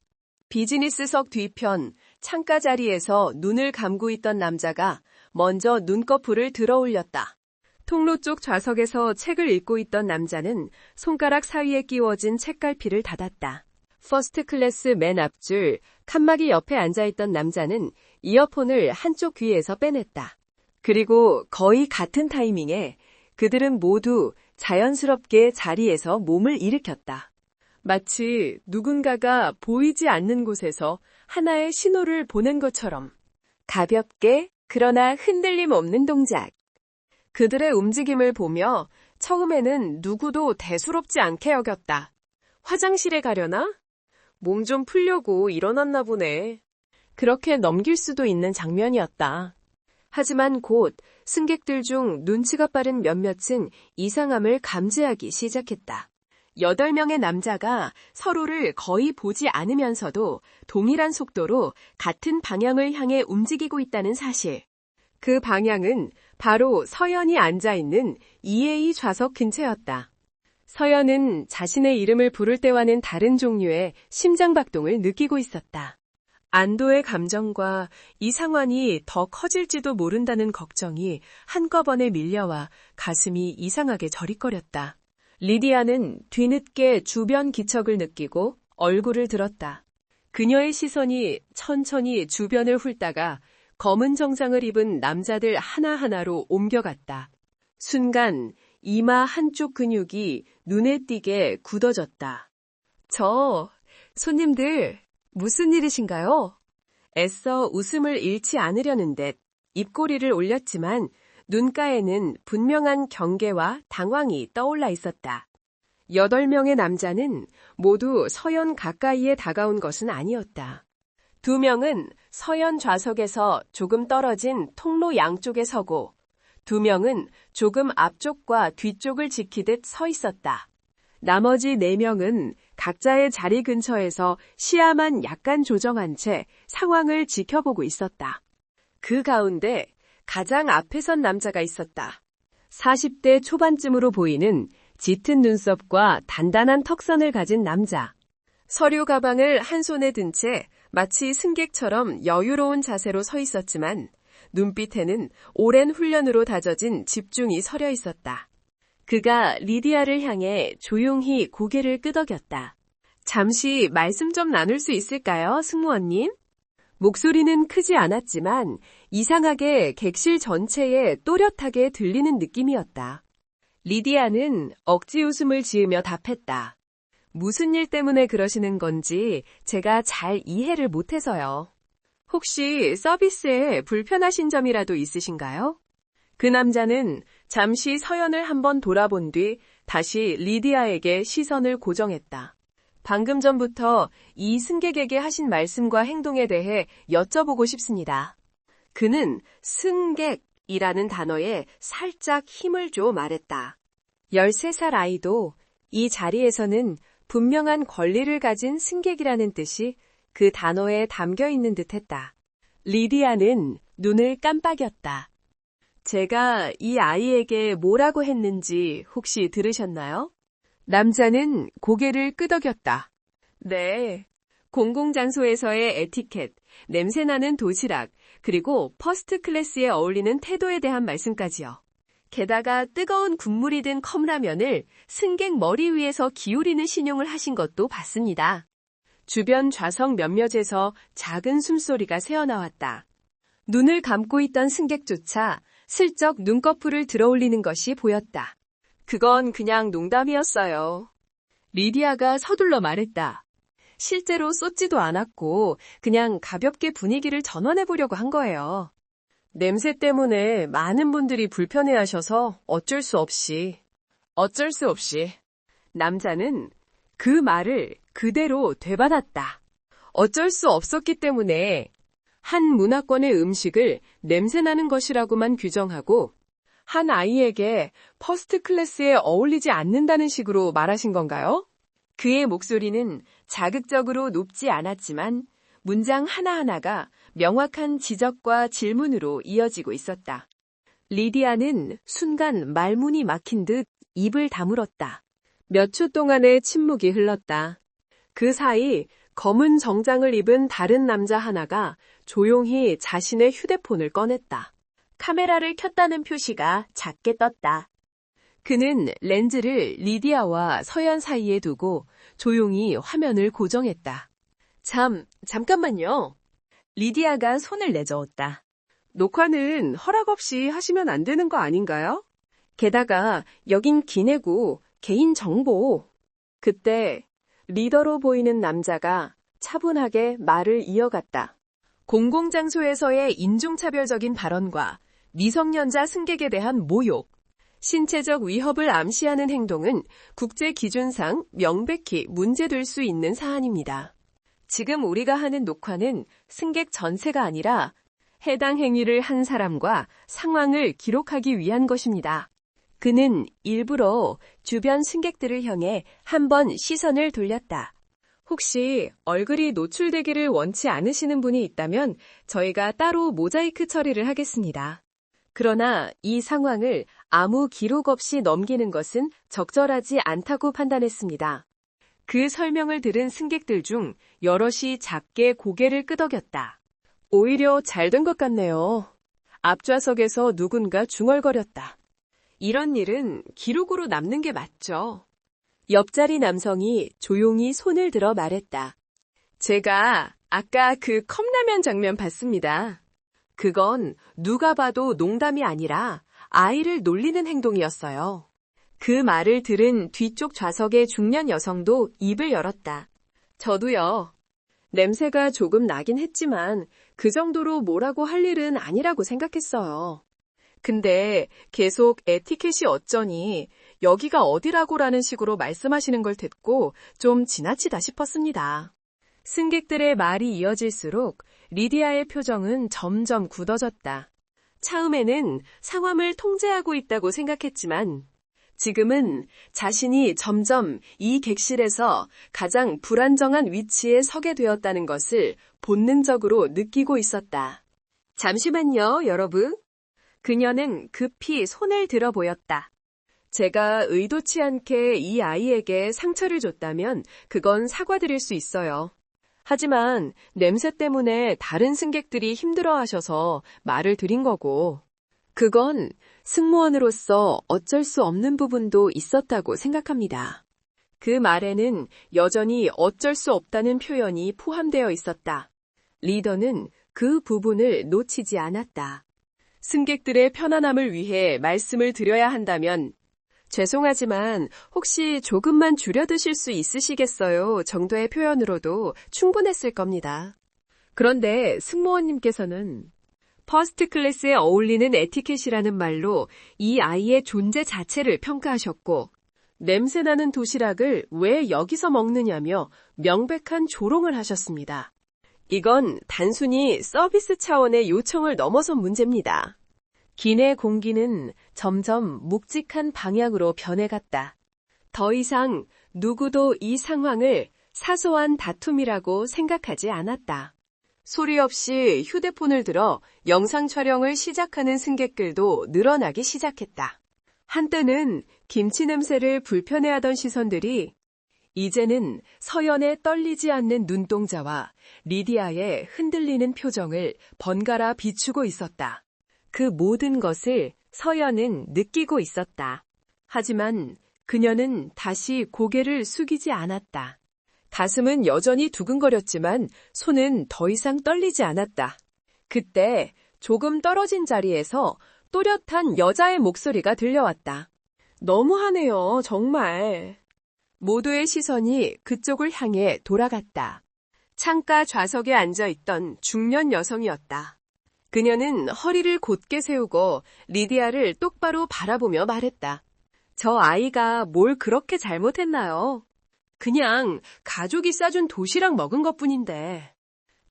비즈니스석 뒤편 창가 자리에서 눈을 감고 있던 남자가 먼저 눈꺼풀을 들어 올렸다. 통로 쪽 좌석에서 책을 읽고 있던 남자는 손가락 사이에 끼워진 책갈피를 닫았다. 퍼스트 클래스 맨 앞줄 칸막이 옆에 앉아있던 남자는 이어폰을 한쪽 귀에서 빼냈다. 그리고 거의 같은 타이밍에 그들은 모두 자연스럽게 자리에서 몸을 일으켰다. 마치 누군가가 보이지 않는 곳에서 하나의 신호를 보낸 것처럼 가볍게 그러나 흔들림 없는 동작. 그들의 움직임을 보며 처음에는 누구도 대수롭지 않게 여겼다. 화장실에 가려나? 몸 좀 풀려고 일어났나 보네. 그렇게 넘길 수도 있는 장면이었다. 하지만 곧 승객들 중 눈치가 빠른 몇몇은 이상함을 감지하기 시작했다. 8명의 남자가 서로를 거의 보지 않으면서도 동일한 속도로 같은 방향을 향해 움직이고 있다는 사실. 그 방향은 바로 서연이 앉아있는 2A 좌석 근처였다. 서연은 자신의 이름을 부를 때와는 다른 종류의 심장박동을 느끼고 있었다. 안도의 감정과 이 상황이 더 커질지도 모른다는 걱정이 한꺼번에 밀려와 가슴이 이상하게 저릿거렸다. 리디아는 뒤늦게 주변 기척을 느끼고 얼굴을 들었다. 그녀의 시선이 천천히 주변을 훑다가 검은 정장을 입은 남자들 하나하나로 옮겨갔다. 순간 이마 한쪽 근육이 눈에 띄게 굳어졌다. 손님들, 무슨 일이신가요? 애써 웃음을 잃지 않으려는 듯 입꼬리를 올렸지만 눈가에는 분명한 경계와 당황이 떠올라 있었다. 8명의 남자는 모두 서연 가까이에 다가온 것은 아니었다. 2명은 서연 좌석에서 조금 떨어진 통로 양쪽에 서고 2명은 조금 앞쪽과 뒤쪽을 지키듯 서 있었다. 나머지 4명은 각자의 자리 근처에서 시야만 약간 조정한 채 상황을 지켜보고 있었다. 그 가운데 가장 앞에 선 남자가 있었다. 40대 초반쯤으로 보이는 짙은 눈썹과 단단한 턱선을 가진 남자. 서류 가방을 한 손에 든 채 마치 승객처럼 여유로운 자세로 서 있었지만 눈빛에는 오랜 훈련으로 다져진 집중이 서려 있었다. 그가 리디아를 향해 조용히 고개를 끄덕였다. 잠시 말씀 좀 나눌 수 있을까요, 승무원님? 목소리는 크지 않았지만 이상하게 객실 전체에 또렷하게 들리는 느낌이었다. 리디아는 억지 웃음을 지으며 답했다. 무슨 일 때문에 그러시는 건지 제가 잘 이해를 못해서요. 혹시 서비스에 불편하신 점이라도 있으신가요? 그 남자는 잠시 서연을 한번 돌아본 뒤 다시 리디아에게 시선을 고정했다. 방금 전부터 이 승객에게 하신 말씀과 행동에 대해 여쭤보고 싶습니다. 그는 승객이라는 단어에 살짝 힘을 줘 말했다. 13살 아이도 이 자리에서는 분명한 권리를 가진 승객이라는 뜻이 그 단어에 담겨 있는 듯했다. 리디아는 눈을 깜빡였다. 제가 이 아이에게 뭐라고 했는지 혹시 들으셨나요? 남자는 고개를 끄덕였다. 네, 공공장소에서의 에티켓, 냄새나는 도시락, 그리고 퍼스트 클래스에 어울리는 태도에 대한 말씀까지요. 게다가 뜨거운 국물이 든 컵라면을 승객 머리 위에서 기울이는 신용을 하신 것도 봤습니다. 주변 좌석 몇몇에서 작은 숨소리가 새어나왔다. 눈을 감고 있던 승객조차 슬쩍 눈꺼풀을 들어올리는 것이 보였다. 그건 그냥 농담이었어요. 리디아가 서둘러 말했다. 실제로 쏟지도 않았고 그냥 가볍게 분위기를 전환해보려고 한 거예요. 냄새 때문에 많은 분들이 불편해하셔서 어쩔 수 없이. 남자는 그 말을 그대로 되받았다. 어쩔 수 없었기 때문에 한 문화권의 음식을 냄새나는 것이라고만 규정하고 한 아이에게 퍼스트 클래스에 어울리지 않는다는 식으로 말하신 건가요? 그의 목소리는 자극적으로 높지 않았지만 문장 하나하나가 명확한 지적과 질문으로 이어지고 있었다. 리디아는 순간 말문이 막힌 듯 입을 다물었다. 몇 초 동안의 침묵이 흘렀다. 그 사이 검은 정장을 입은 다른 남자 하나가 조용히 자신의 휴대폰을 꺼냈다. 카메라를 켰다는 표시가 작게 떴다. 그는 렌즈를 리디아와 서연 사이에 두고 조용히 화면을 고정했다. 잠깐만요. 리디아가 손을 내저었다. 녹화는 허락 없이 하시면 안 되는 거 아닌가요? 게다가 여긴 기내고 개인정보. 그때 리더로 보이는 남자가 차분하게 말을 이어갔다. 공공장소에서의 인종차별적인 발언과 미성년자 승객에 대한 모욕, 신체적 위협을 암시하는 행동은 국제 기준상 명백히 문제될 수 있는 사안입니다. 지금 우리가 하는 녹화는 승객 전체가 아니라 해당 행위를 한 사람과 상황을 기록하기 위한 것입니다. 그는 일부러 주변 승객들을 향해 한번 시선을 돌렸다. 혹시 얼굴이 노출되기를 원치 않으시는 분이 있다면 저희가 따로 모자이크 처리를 하겠습니다. 그러나 이 상황을 아무 기록 없이 넘기는 것은 적절하지 않다고 판단했습니다. 그 설명을 들은 승객들 중 여럿이 작게 고개를 끄덕였다. 오히려 잘 된 것 같네요. 앞좌석에서 누군가 중얼거렸다. 이런 일은 기록으로 남는 게 맞죠. 옆자리 남성이 조용히 손을 들어 말했다. 제가 아까 그 컵라면 장면 봤습니다. 그건 누가 봐도 농담이 아니라 아이를 놀리는 행동이었어요. 그 말을 들은 뒤쪽 좌석의 중년 여성도 입을 열었다. 저도요. 냄새가 조금 나긴 했지만 그 정도로 뭐라고 할 일은 아니라고 생각했어요. 근데 계속 에티켓이 어쩌니 여기가 어디라고라는 식으로 말씀하시는 걸 듣고 좀 지나치다 싶었습니다. 승객들의 말이 이어질수록 리디아의 표정은 점점 굳어졌다. 처음에는 상황을 통제하고 있다고 생각했지만 지금은 자신이 점점 이 객실에서 가장 불안정한 위치에 서게 되었다는 것을 본능적으로 느끼고 있었다. 잠시만요, 여러분. 그녀는 급히 손을 들어 보였다. 제가 의도치 않게 이 아이에게 상처를 줬다면 그건 사과드릴 수 있어요. 하지만 냄새 때문에 다른 승객들이 힘들어하셔서 말을 드린 거고, 그건 승무원으로서 어쩔 수 없는 부분도 있었다고 생각합니다. 그 말에는 여전히 어쩔 수 없다는 표현이 포함되어 있었다. 리더는 그 부분을 놓치지 않았다. 승객들의 편안함을 위해 말씀을 드려야 한다면 죄송하지만 혹시 조금만 줄여 드실 수 있으시겠어요? 정도의 표현으로도 충분했을 겁니다. 그런데 승무원님께서는 퍼스트 클래스에 어울리는 에티켓이라는 말로 이 아이의 존재 자체를 평가하셨고 냄새나는 도시락을 왜 여기서 먹느냐며 명백한 조롱을 하셨습니다. 이건 단순히 서비스 차원의 요청을 넘어선 문제입니다. 기내 공기는 점점 묵직한 방향으로 변해갔다. 더 이상 누구도 이 상황을 사소한 다툼이라고 생각하지 않았다. 소리 없이 휴대폰을 들어 영상 촬영을 시작하는 승객들도 늘어나기 시작했다. 한때는 김치 냄새를 불편해하던 시선들이 이제는 서연의 떨리지 않는 눈동자와 리디아의 흔들리는 표정을 번갈아 비추고 있었다. 그 모든 것을 서연은 느끼고 있었다. 하지만 그녀는 다시 고개를 숙이지 않았다. 가슴은 여전히 두근거렸지만 손은 더 이상 떨리지 않았다. 그때 조금 떨어진 자리에서 또렷한 여자의 목소리가 들려왔다. 너무하네요, 정말. 모두의 시선이 그쪽을 향해 돌아갔다. 창가 좌석에 앉아있던 중년 여성이었다. 그녀는 허리를 곧게 세우고 리디아를 똑바로 바라보며 말했다. 저 아이가 뭘 그렇게 잘못했나요? 그냥 가족이 싸준 도시락 먹은 것뿐인데.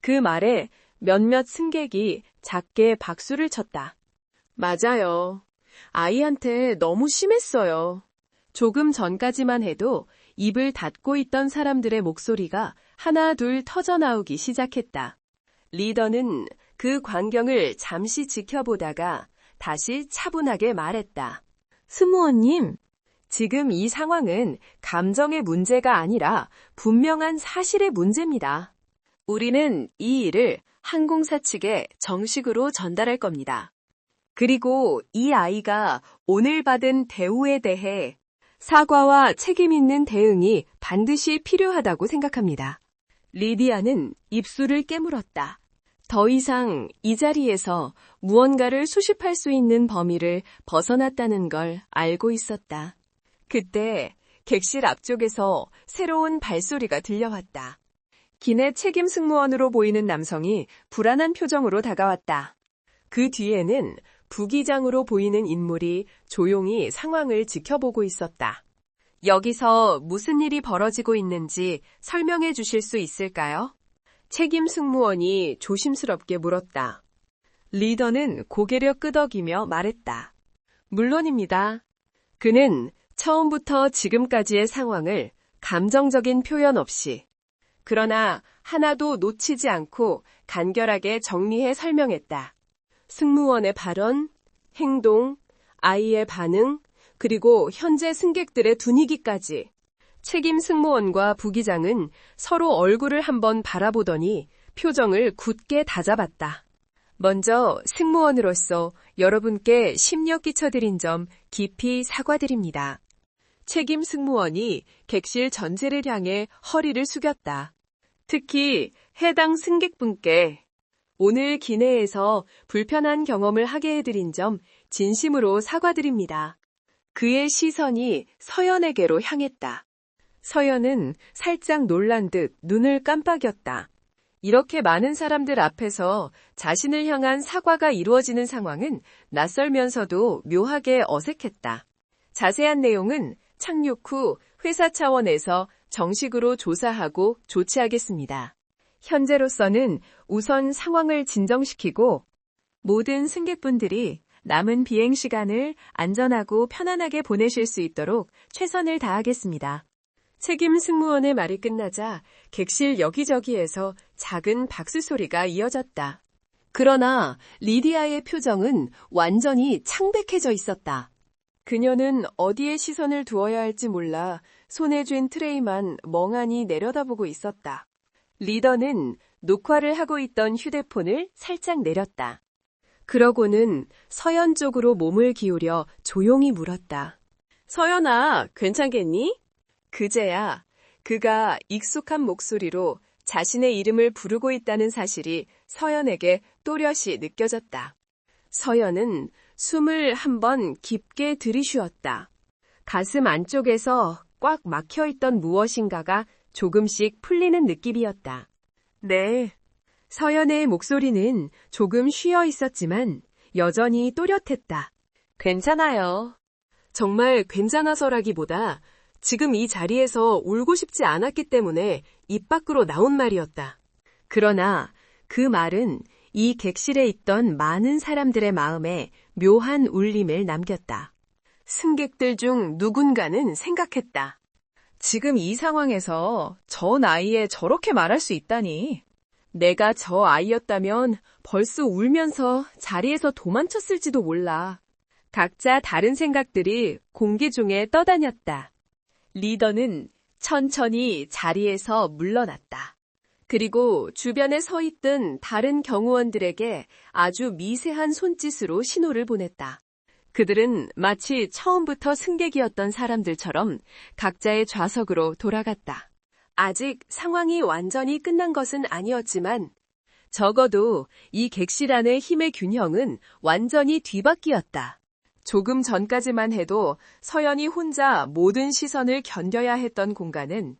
그 말에 몇몇 승객이 작게 박수를 쳤다. 맞아요. 아이한테 너무 심했어요. 조금 전까지만 해도 입을 닫고 있던 사람들의 목소리가 하나 둘 터져나오기 시작했다. 리더는 그 광경을 잠시 지켜보다가 다시 차분하게 말했다. 승무원님, 지금 이 상황은 감정의 문제가 아니라 분명한 사실의 문제입니다. 우리는 이 일을 항공사 측에 정식으로 전달할 겁니다. 그리고 이 아이가 오늘 받은 대우에 대해 사과와 책임 있는 대응이 반드시 필요하다고 생각합니다. 리디아는 입술을 깨물었다. 더 이상 이 자리에서 무언가를 수습할 수 있는 범위를 벗어났다는 걸 알고 있었다. 그때 객실 앞쪽에서 새로운 발소리가 들려왔다. 기내 책임 승무원으로 보이는 남성이 불안한 표정으로 다가왔다. 그 뒤에는 부기장으로 보이는 인물이 조용히 상황을 지켜보고 있었다. 여기서 무슨 일이 벌어지고 있는지 설명해 주실 수 있을까요? 책임 승무원이 조심스럽게 물었다. 리더는 고개를 끄덕이며 말했다. 물론입니다. 그는 처음부터 지금까지의 상황을 감정적인 표현 없이, 그러나 하나도 놓치지 않고 간결하게 정리해 설명했다. 승무원의 발언, 행동, 아이의 반응, 그리고 현재 승객들의 분위기까지. 책임 승무원과 부기장은 서로 얼굴을 한번 바라보더니 표정을 굳게 다잡았다. 먼저 승무원으로서 여러분께 심려 끼쳐드린 점 깊이 사과드립니다. 책임 승무원이 객실 전체를 향해 허리를 숙였다. 특히 해당 승객분께 오늘 기내에서 불편한 경험을 하게 해드린 점 진심으로 사과드립니다. 그의 시선이 서연에게로 향했다. 서연은 살짝 놀란 듯 눈을 깜빡였다. 이렇게 많은 사람들 앞에서 자신을 향한 사과가 이루어지는 상황은 낯설면서도 묘하게 어색했다. 자세한 내용은 착륙 후 회사 차원에서 정식으로 조사하고 조치하겠습니다. 현재로서는 우선 상황을 진정시키고 모든 승객분들이 남은 비행 시간을 안전하고 편안하게 보내실 수 있도록 최선을 다하겠습니다. 책임 승무원의 말이 끝나자 객실 여기저기에서 작은 박수 소리가 이어졌다. 그러나 리디아의 표정은 완전히 창백해져 있었다. 그녀는 어디에 시선을 두어야 할지 몰라 손에 쥔 트레이만 멍하니 내려다보고 있었다. 리더는 녹화를 하고 있던 휴대폰을 살짝 내렸다. 그러고는 서연 쪽으로 몸을 기울여 조용히 물었다. 서연아, 괜찮겠니? 그제야 그가 익숙한 목소리로 자신의 이름을 부르고 있다는 사실이 서연에게 또렷이 느껴졌다. 서연은 숨을 한번 깊게 들이쉬었다. 가슴 안쪽에서 꽉 막혀있던 무엇인가가 조금씩 풀리는 느낌이었다. 네. 서연의 목소리는 조금 쉬어 있었지만 여전히 또렷했다. 괜찮아요. 정말 괜찮아서라기보다 지금 이 자리에서 울고 싶지 않았기 때문에 입 밖으로 나온 말이었다. 그러나 그 말은 이 객실에 있던 많은 사람들의 마음에 묘한 울림을 남겼다. 승객들 중 누군가는 생각했다. 지금 이 상황에서 저 나이에 저렇게 말할 수 있다니. 내가 저 아이였다면 벌써 울면서 자리에서 도망쳤을지도 몰라. 각자 다른 생각들이 공기 중에 떠다녔다. 리더는 천천히 자리에서 물러났다. 그리고 주변에 서 있던 다른 경호원들에게 아주 미세한 손짓으로 신호를 보냈다. 그들은 마치 처음부터 승객이었던 사람들처럼 각자의 좌석으로 돌아갔다. 아직 상황이 완전히 끝난 것은 아니었지만 적어도 이 객실 안의 힘의 균형은 완전히 뒤바뀌었다. 조금 전까지만 해도 서연이 혼자 모든 시선을 견뎌야 했던 공간은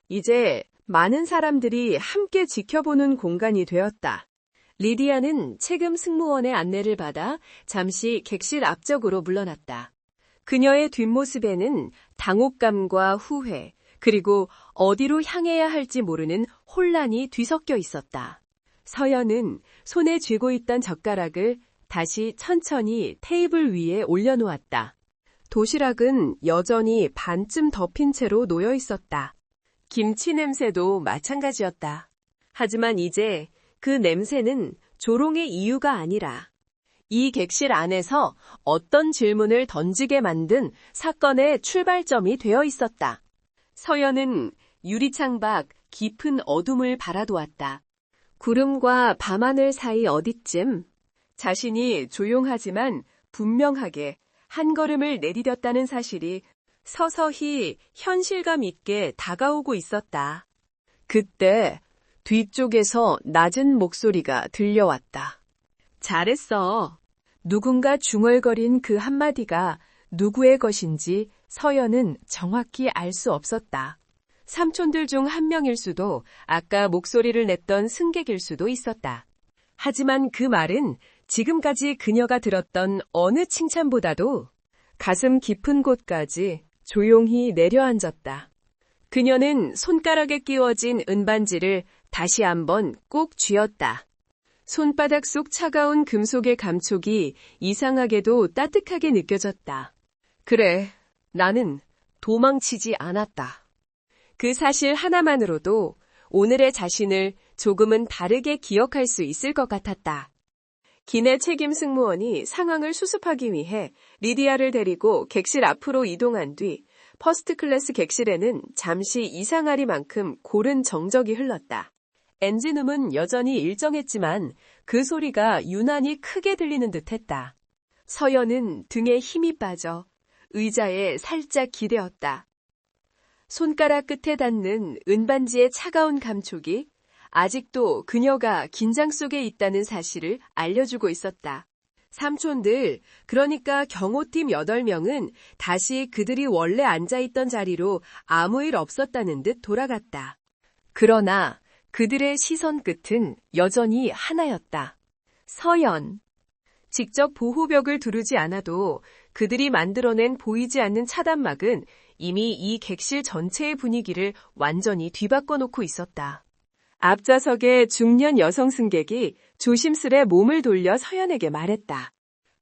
이제 많은 사람들이 함께 지켜보는 공간이 되었다. 리디아는 책임 승무원의 안내를 받아 잠시 객실 앞쪽으로 물러났다. 그녀의 뒷모습에는 당혹감과 후회, 그리고 어디로 향해야 할지 모르는 혼란이 뒤섞여 있었다. 서연은 손에 쥐고 있던 젓가락을 다시 천천히 테이블 위에 올려놓았다. 도시락은 여전히 반쯤 덮인 채로 놓여 있었다. 김치 냄새도 마찬가지였다. 하지만 이제 그 냄새는 조롱의 이유가 아니라 이 객실 안에서 어떤 질문을 던지게 만든 사건의 출발점이 되어 있었다. 서연은 유리창 밖 깊은 어둠을 바라보았다. 구름과 밤하늘 사이 어디쯤 자신이 조용하지만 분명하게 한 걸음을 내디뎠다는 사실이 서서히 현실감 있게 다가오고 있었다. 그때 뒤쪽에서 낮은 목소리가 들려왔다. 잘했어. 누군가 중얼거린 그 한마디가 누구의 것인지 서연은 정확히 알 수 없었다. 삼촌들 중 한 명일 수도 아까 목소리를 냈던 승객일 수도 있었다. 하지만 그 말은 지금까지 그녀가 들었던 어느 칭찬보다도 가슴 깊은 곳까지 조용히 내려앉았다. 그녀는 손가락에 끼워진 은반지를 다시 한번 꼭 쥐었다. 손바닥 속 차가운 금속의 감촉이 이상하게도 따뜻하게 느껴졌다. 그래, 나는 도망치지 않았다. 그 사실 하나만으로도 오늘의 자신을 조금은 다르게 기억할 수 있을 것 같았다. 기내 책임 승무원이 상황을 수습하기 위해 리디아를 데리고 객실 앞으로 이동한 뒤 퍼스트 클래스 객실에는 잠시 이상하리만큼 고른 정적이 흘렀다. 엔진음은 여전히 일정했지만 그 소리가 유난히 크게 들리는 듯했다. 서연은 등에 힘이 빠져 의자에 살짝 기대었다. 손가락 끝에 닿는 은반지의 차가운 감촉이 아직도 그녀가 긴장 속에 있다는 사실을 알려주고 있었다. 삼촌들, 그러니까 경호팀 8명은 다시 그들이 원래 앉아있던 자리로 아무 일 없었다는 듯 돌아갔다. 그러나 그들의 시선 끝은 여전히 하나였다. 서연. 직접 보호벽을 두르지 않아도 그들이 만들어낸 보이지 않는 차단막은 이미 이 객실 전체의 분위기를 완전히 뒤바꿔 놓고 있었다. 앞좌석의 중년 여성 승객이 조심스레 몸을 돌려 서연에게 말했다.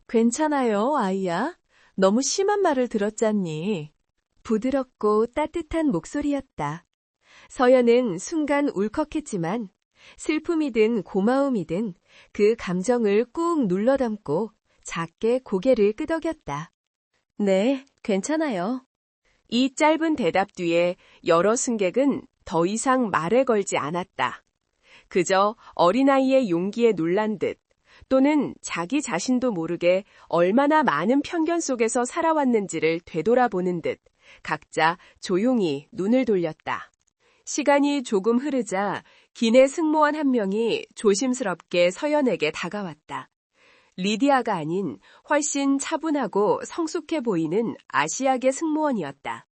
괜찮아요, 아이야. 너무 심한 말을 들었잖니. 부드럽고 따뜻한 목소리였다. 서연은 순간 울컥했지만 슬픔이든 고마움이든 그 감정을 꾹 눌러 담고 작게 고개를 끄덕였다. 네, 괜찮아요. 이 짧은 대답 뒤에 여러 승객은 더 이상 말을 걸지 않았다. 그저 어린아이의 용기에 놀란 듯 또는 자기 자신도 모르게 얼마나 많은 편견 속에서 살아왔는지를 되돌아보는 듯 각자 조용히 눈을 돌렸다. 시간이 조금 흐르자 기내 승무원 한 명이 조심스럽게 서연에게 다가왔다. 리디아가 아닌 훨씬 차분하고 성숙해 보이는 아시아계 승무원이었다.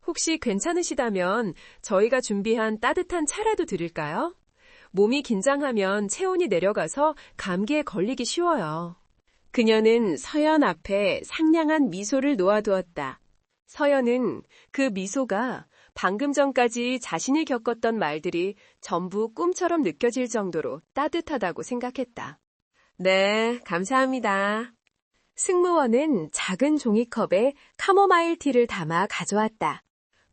혹시 괜찮으시다면 저희가 준비한 따뜻한 차라도 드릴까요? 몸이 긴장하면 체온이 내려가서 감기에 걸리기 쉬워요. 그녀는 서연 앞에 상냥한 미소를 놓아두었다. 서연은 그 미소가 방금 전까지 자신이 겪었던 말들이 전부 꿈처럼 느껴질 정도로 따뜻하다고 생각했다. 네, 감사합니다. 승무원은 작은 종이컵에 카모마일 티를 담아 가져왔다.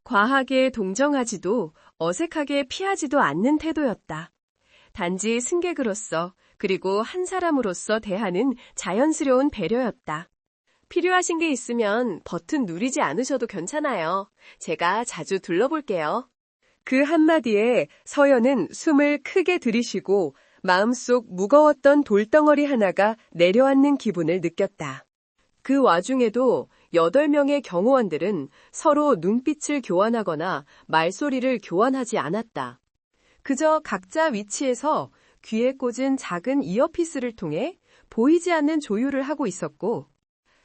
과하게 동정하지도 어색하게 피하지도 않는 태도였다. 단지 승객으로서 그리고 한 사람으로서 대하는 자연스러운 배려였다. 필요하신 게 있으면 버튼 누르지 않으셔도 괜찮아요. 제가 자주 둘러볼게요. 그 한마디에 서연은 숨을 크게 들이쉬고 마음속 무거웠던 돌덩어리 하나가 내려앉는 기분을 느꼈다. 그 와중에도 8명의 경호원들은 서로 눈빛을 교환하거나 말소리를 교환하지 않았다. 그저 각자 위치에서 귀에 꽂은 작은 이어피스를 통해 보이지 않는 조율을 하고 있었고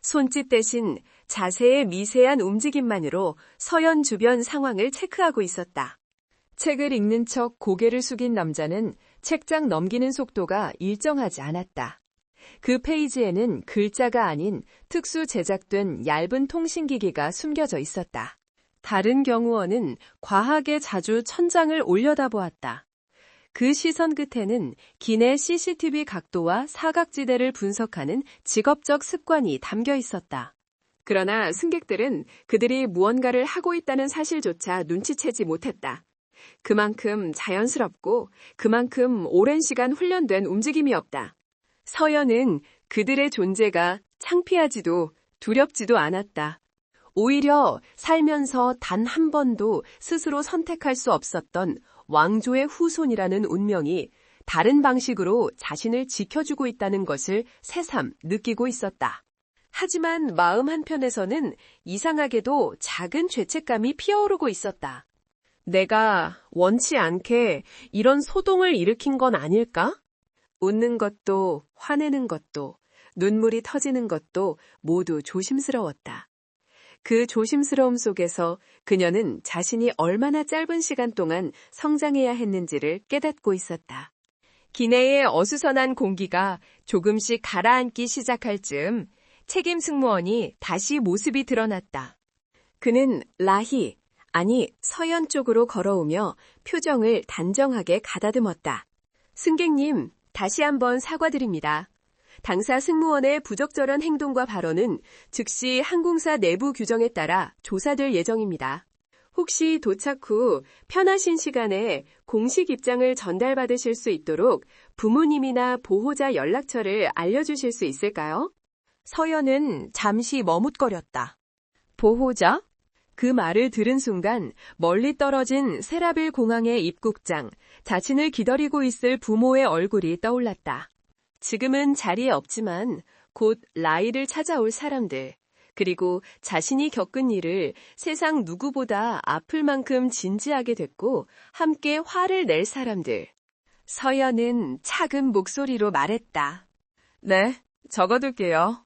손짓 대신 자세의 미세한 움직임만으로 서연 주변 상황을 체크하고 있었다. 책을 읽는 척 고개를 숙인 남자는 책장 넘기는 속도가 일정하지 않았다. 그 페이지에는 글자가 아닌 특수 제작된 얇은 통신기기가 숨겨져 있었다. 다른 경호원은 과하게 자주 천장을 올려다보았다. 그 시선 끝에는 기내 CCTV 각도와 사각지대를 분석하는 직업적 습관이 담겨 있었다. 그러나 승객들은 그들이 무언가를 하고 있다는 사실조차 눈치채지 못했다. 그만큼 자연스럽고 그만큼 오랜 시간 훈련된 움직임이었다. 서연은 그들의 존재가 창피하지도 두렵지도 않았다. 오히려 살면서 단 한 번도 스스로 선택할 수 없었던 왕조의 후손이라는 운명이 다른 방식으로 자신을 지켜주고 있다는 것을 새삼 느끼고 있었다. 하지만 마음 한편에서는 이상하게도 작은 죄책감이 피어오르고 있었다. 내가 원치 않게 이런 소동을 일으킨 건 아닐까? 웃는 것도 화내는 것도 눈물이 터지는 것도 모두 조심스러웠다. 그 조심스러움 속에서 그녀는 자신이 얼마나 짧은 시간 동안 성장해야 했는지를 깨닫고 있었다. 기내의 어수선한 공기가 조금씩 가라앉기 시작할 즈음 책임 승무원이 다시 모습이 드러났다. 그는 라희, 아니 서연 쪽으로 걸어오며 표정을 단정하게 가다듬었다. 승객님, 다시 한번 사과드립니다. 당사 승무원의 부적절한 행동과 발언은 즉시 항공사 내부 규정에 따라 조사될 예정입니다. 혹시 도착 후 편하신 시간에 공식 입장을 전달받으실 수 있도록 부모님이나 보호자 연락처를 알려주실 수 있을까요? 서연은 잠시 머뭇거렸다. 보호자? 그 말을 들은 순간 멀리 떨어진 세라빌 공항의 입국장, 자신을 기다리고 있을 부모의 얼굴이 떠올랐다. 지금은 자리에 없지만 곧 라이를 찾아올 사람들, 그리고 자신이 겪은 일을 세상 누구보다 아플 만큼 진지하게 됐고 함께 화를 낼 사람들. 서연은 차근 목소리로 말했다. 네, 적어둘게요.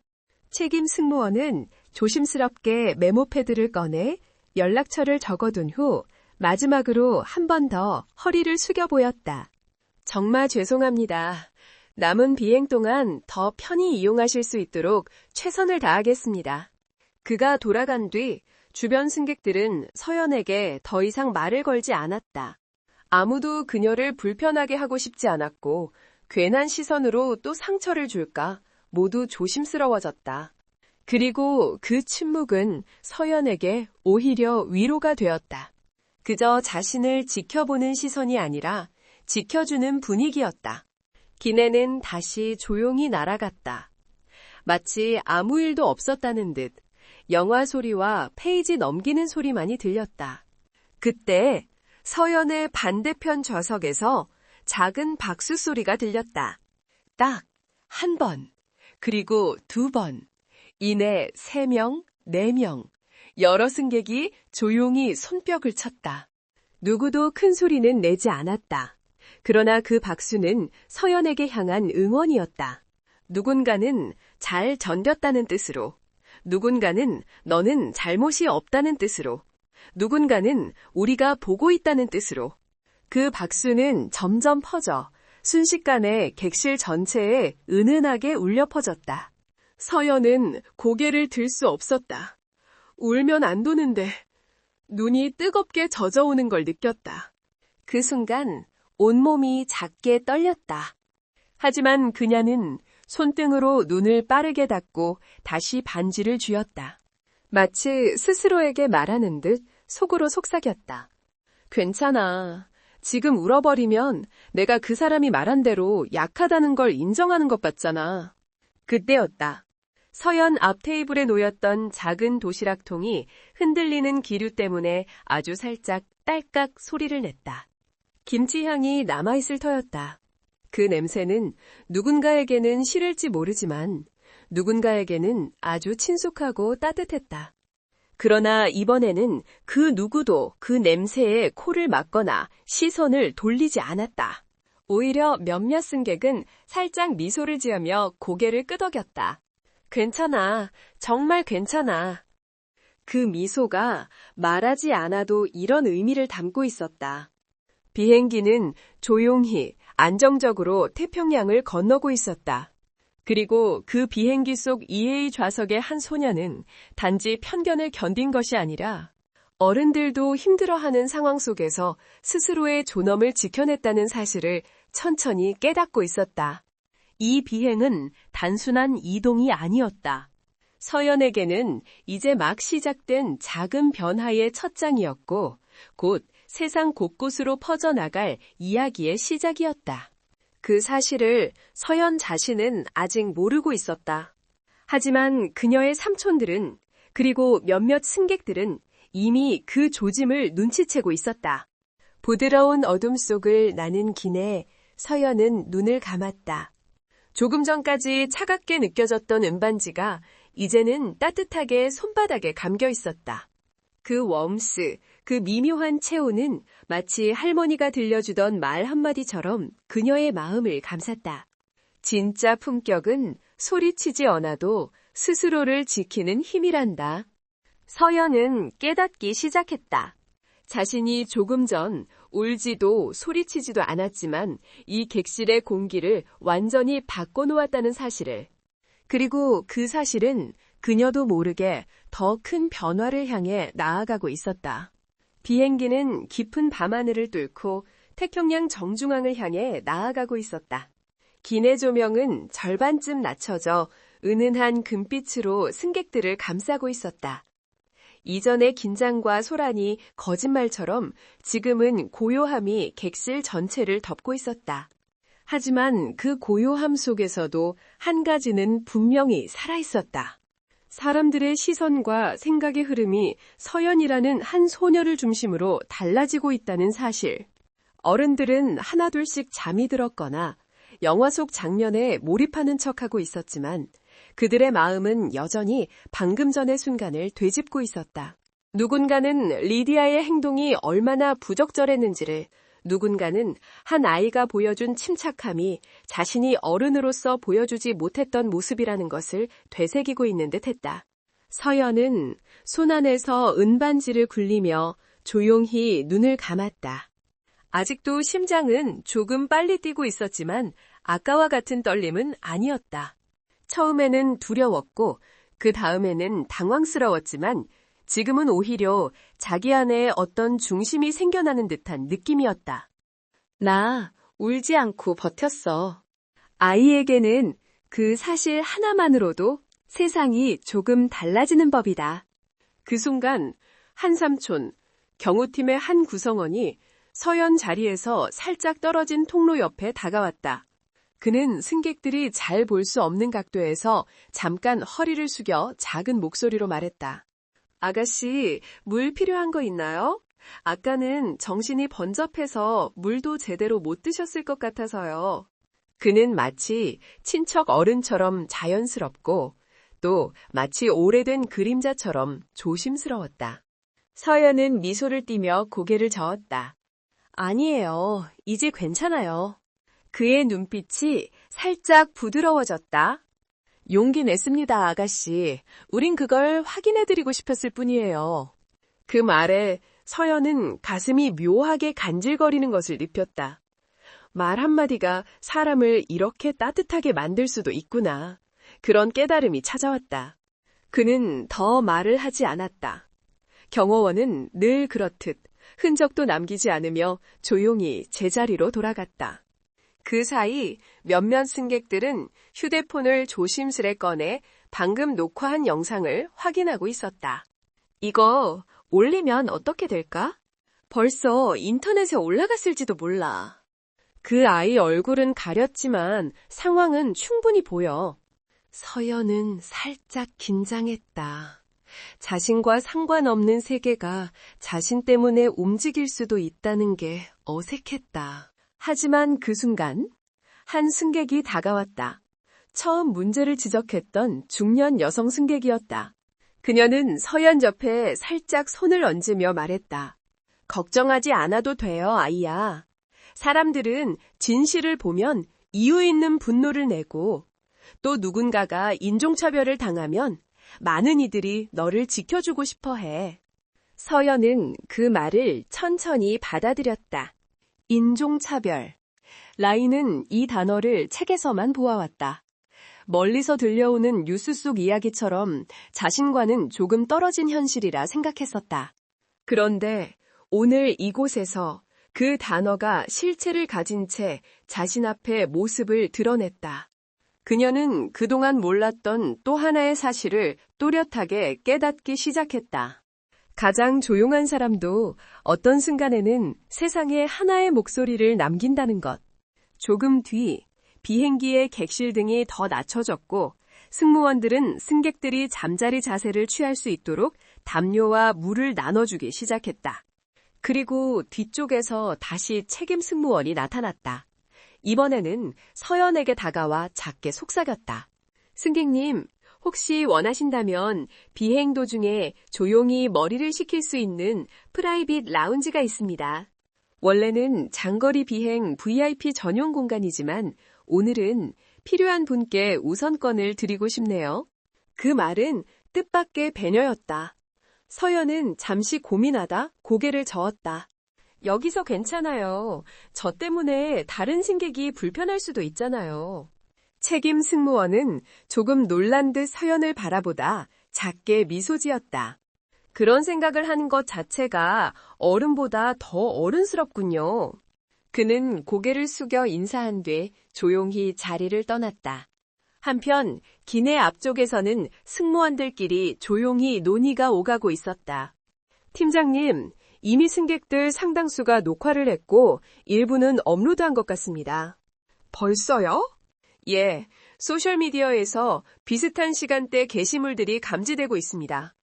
책임 승무원은 조심스럽게 메모패드를 꺼내 연락처를 적어둔 후 마지막으로 한 번 더 허리를 숙여 보였다. 정말 죄송합니다. 남은 비행 동안 더 편히 이용하실 수 있도록 최선을 다하겠습니다. 그가 돌아간 뒤 주변 승객들은 서연에게 더 이상 말을 걸지 않았다. 아무도 그녀를 불편하게 하고 싶지 않았고 괜한 시선으로 또 상처를 줄까 모두 조심스러워졌다. 그리고 그 침묵은 서연에게 오히려 위로가 되었다. 그저 자신을 지켜보는 시선이 아니라 지켜주는 분위기였다. 기내는 다시 조용히 날아갔다. 마치 아무 일도 없었다는 듯 영화 소리와 페이지 넘기는 소리만이 들렸다. 그때 서연의 반대편 좌석에서 작은 박수 소리가 들렸다. 딱 한 번, 그리고 두 번, 이내 3명, 4명, 여러 승객이 조용히 손뼉을 쳤다. 누구도 큰 소리는 내지 않았다. 그러나 그 박수는 서연에게 향한 응원이었다. 누군가는 잘 견뎠다는 뜻으로, 누군가는 너는 잘못이 없다는 뜻으로, 누군가는 우리가 보고 있다는 뜻으로. 그 박수는 점점 퍼져 순식간에 객실 전체에 은은하게 울려 퍼졌다. 서연은 고개를 들 수 없었다. 울면 안 도는데 눈이 뜨겁게 젖어오는 걸 느꼈다. 그 순간 온몸이 작게 떨렸다. 하지만 그녀는 손등으로 눈을 빠르게 닫고 다시 반지를 쥐었다. 마치 스스로에게 말하는 듯 속으로 속삭였다. 괜찮아. 지금 울어버리면 내가 그 사람이 말한 대로 약하다는 걸 인정하는 것 같잖아. 그때였다. 서연 앞 테이블에 놓였던 작은 도시락통이 흔들리는 기류 때문에 아주 살짝 딸깍 소리를 냈다. 김치향이 남아있을 터였다. 그 냄새는 누군가에게는 싫을지 모르지만 누군가에게는 아주 친숙하고 따뜻했다. 그러나 이번에는 그 누구도 그 냄새에 코를 막거나 시선을 돌리지 않았다. 오히려 몇몇 승객은 살짝 미소를 지으며 고개를 끄덕였다. 괜찮아. 정말 괜찮아. 그 미소가 말하지 않아도 이런 의미를 담고 있었다. 비행기는 조용히 안정적으로 태평양을 건너고 있었다. 그리고 그 비행기 속 EA 좌석의 한 소녀는 단지 편견을 견딘 것이 아니라 어른들도 힘들어하는 상황 속에서 스스로의 존엄을 지켜냈다는 사실을 천천히 깨닫고 있었다. 이 비행은 단순한 이동이 아니었다. 서연에게는 이제 막 시작된 작은 변화의 첫 장이었고, 곧 세상 곳곳으로 퍼져나갈 이야기의 시작이었다. 그 사실을 서연 자신은 아직 모르고 있었다. 하지만 그녀의 삼촌들은, 그리고 몇몇 승객들은 이미 그 조짐을 눈치채고 있었다. 부드러운 어둠 속을 나는 기내 서연은 눈을 감았다. 조금 전까지 차갑게 느껴졌던 은반지가 이제는 따뜻하게 손바닥에 감겨 있었다. 그 웜스, 그 미묘한 체온은 마치 할머니가 들려주던 말 한마디처럼 그녀의 마음을 감쌌다. 진짜 품격은 소리치지 않아도 스스로를 지키는 힘이란다. 서연은 깨닫기 시작했다. 자신이 조금 전 울지도 소리치지도 않았지만 이 객실의 공기를 완전히 바꿔놓았다는 사실을. 그리고 그 사실은 그녀도 모르게 더 큰 변화를 향해 나아가고 있었다. 비행기는 깊은 밤하늘을 뚫고 태평양 정중앙을 향해 나아가고 있었다. 기내 조명은 절반쯤 낮춰져 은은한 금빛으로 승객들을 감싸고 있었다. 이전의 긴장과 소란이 거짓말처럼 지금은 고요함이 객실 전체를 덮고 있었다. 하지만 그 고요함 속에서도 한 가지는 분명히 살아있었다. 사람들의 시선과 생각의 흐름이 서연이라는 한 소녀를 중심으로 달라지고 있다는 사실. 어른들은 하나둘씩 잠이 들었거나 영화 속 장면에 몰입하는 척하고 있었지만 그들의 마음은 여전히 방금 전의 순간을 되짚고 있었다. 누군가는 리디아의 행동이 얼마나 부적절했는지를, 누군가는 한 아이가 보여준 침착함이 자신이 어른으로서 보여주지 못했던 모습이라는 것을 되새기고 있는 듯했다. 서연은 손안에서 은반지를 굴리며 조용히 눈을 감았다. 아직도 심장은 조금 빨리 뛰고 있었지만 아까와 같은 떨림은 아니었다. 처음에는 두려웠고 그 다음에는 당황스러웠지만 지금은 오히려 자기 안에 어떤 중심이 생겨나는 듯한 느낌이었다. 나 울지 않고 버텼어. 아이에게는 그 사실 하나만으로도 세상이 조금 달라지는 법이다. 그 순간 한 삼촌, 경호팀의 한 구성원이 서연 자리에서 살짝 떨어진 통로 옆에 다가왔다. 그는 승객들이 잘 볼 수 없는 각도에서 잠깐 허리를 숙여 작은 목소리로 말했다. 아가씨, 물 필요한 거 있나요? 아까는 정신이 번잡해서 물도 제대로 못 드셨을 것 같아서요. 그는 마치 친척 어른처럼 자연스럽고 또 마치 오래된 그림자처럼 조심스러웠다. 서연은 미소를 띠며 고개를 저었다. 아니에요. 이제 괜찮아요. 그의 눈빛이 살짝 부드러워졌다. 용기 냈습니다, 아가씨. 우린 그걸 확인해드리고 싶었을 뿐이에요. 그 말에 서연은 가슴이 묘하게 간질거리는 것을 느꼈다. 말 한마디가 사람을 이렇게 따뜻하게 만들 수도 있구나. 그런 깨달음이 찾아왔다. 그는 더 말을 하지 않았다. 경호원은 늘 그렇듯 흔적도 남기지 않으며 조용히 제자리로 돌아갔다. 그 사이 몇몇 승객들은 휴대폰을 조심스레 꺼내 방금 녹화한 영상을 확인하고 있었다. 이거 올리면 어떻게 될까? 벌써 인터넷에 올라갔을지도 몰라. 그 아이 얼굴은 가렸지만 상황은 충분히 보여. 서연은 살짝 긴장했다. 자신과 상관없는 세계가 자신 때문에 움직일 수도 있다는 게 어색했다. 하지만 그 순간 한 승객이 다가왔다. 처음 문제를 지적했던 중년 여성 승객이었다. 그녀는 서연 옆에 살짝 손을 얹으며 말했다. 걱정하지 않아도 돼요, 아이야. 사람들은 진실을 보면 이유 있는 분노를 내고 또 누군가가 인종차별을 당하면 많은 이들이 너를 지켜주고 싶어 해. 서연은 그 말을 천천히 받아들였다. 인종차별. 라인은 이 단어를 책에서만 보아왔다. 멀리서 들려오는 뉴스 속 이야기처럼 자신과는 조금 떨어진 현실이라 생각했었다. 그런데 오늘 이곳에서 그 단어가 실체를 가진 채 자신 앞에 모습을 드러냈다. 그녀는 그동안 몰랐던 또 하나의 사실을 또렷하게 깨닫기 시작했다. 가장 조용한 사람도 어떤 순간에는 세상에 하나의 목소리를 남긴다는 것. 조금 뒤 비행기의 객실 등이 더 낮춰졌고 승무원들은 승객들이 잠자리 자세를 취할 수 있도록 담요와 물을 나눠주기 시작했다. 그리고 뒤쪽에서 다시 책임 승무원이 나타났다. 이번에는 서연에게 다가와 작게 속삭였다. 승객님, 혹시 원하신다면 비행 도중에 조용히 머리를 식힐 수 있는 프라이빗 라운지가 있습니다. 원래는 장거리 비행 VIP 전용 공간이지만 오늘은 필요한 분께 우선권을 드리고 싶네요. 그 말은 뜻밖의 배려였다. 서연은 잠시 고민하다 고개를 저었다. 여기서 괜찮아요. 저 때문에 다른 승객이 불편할 수도 있잖아요. 책임 승무원은 조금 놀란 듯 서연을 바라보다 작게 미소 지었다. 그런 생각을 하는 것 자체가 어른보다 더 어른스럽군요. 그는 고개를 숙여 인사한 뒤 조용히 자리를 떠났다. 한편 기내 앞쪽에서는 승무원들끼리 조용히 논의가 오가고 있었다. 팀장님, 이미 승객들 상당수가 녹화를 했고 일부는 업로드한 것 같습니다. 벌써요? 예, 소셜미디어에서 비슷한 시간대 게시물들이 감지되고 있습니다.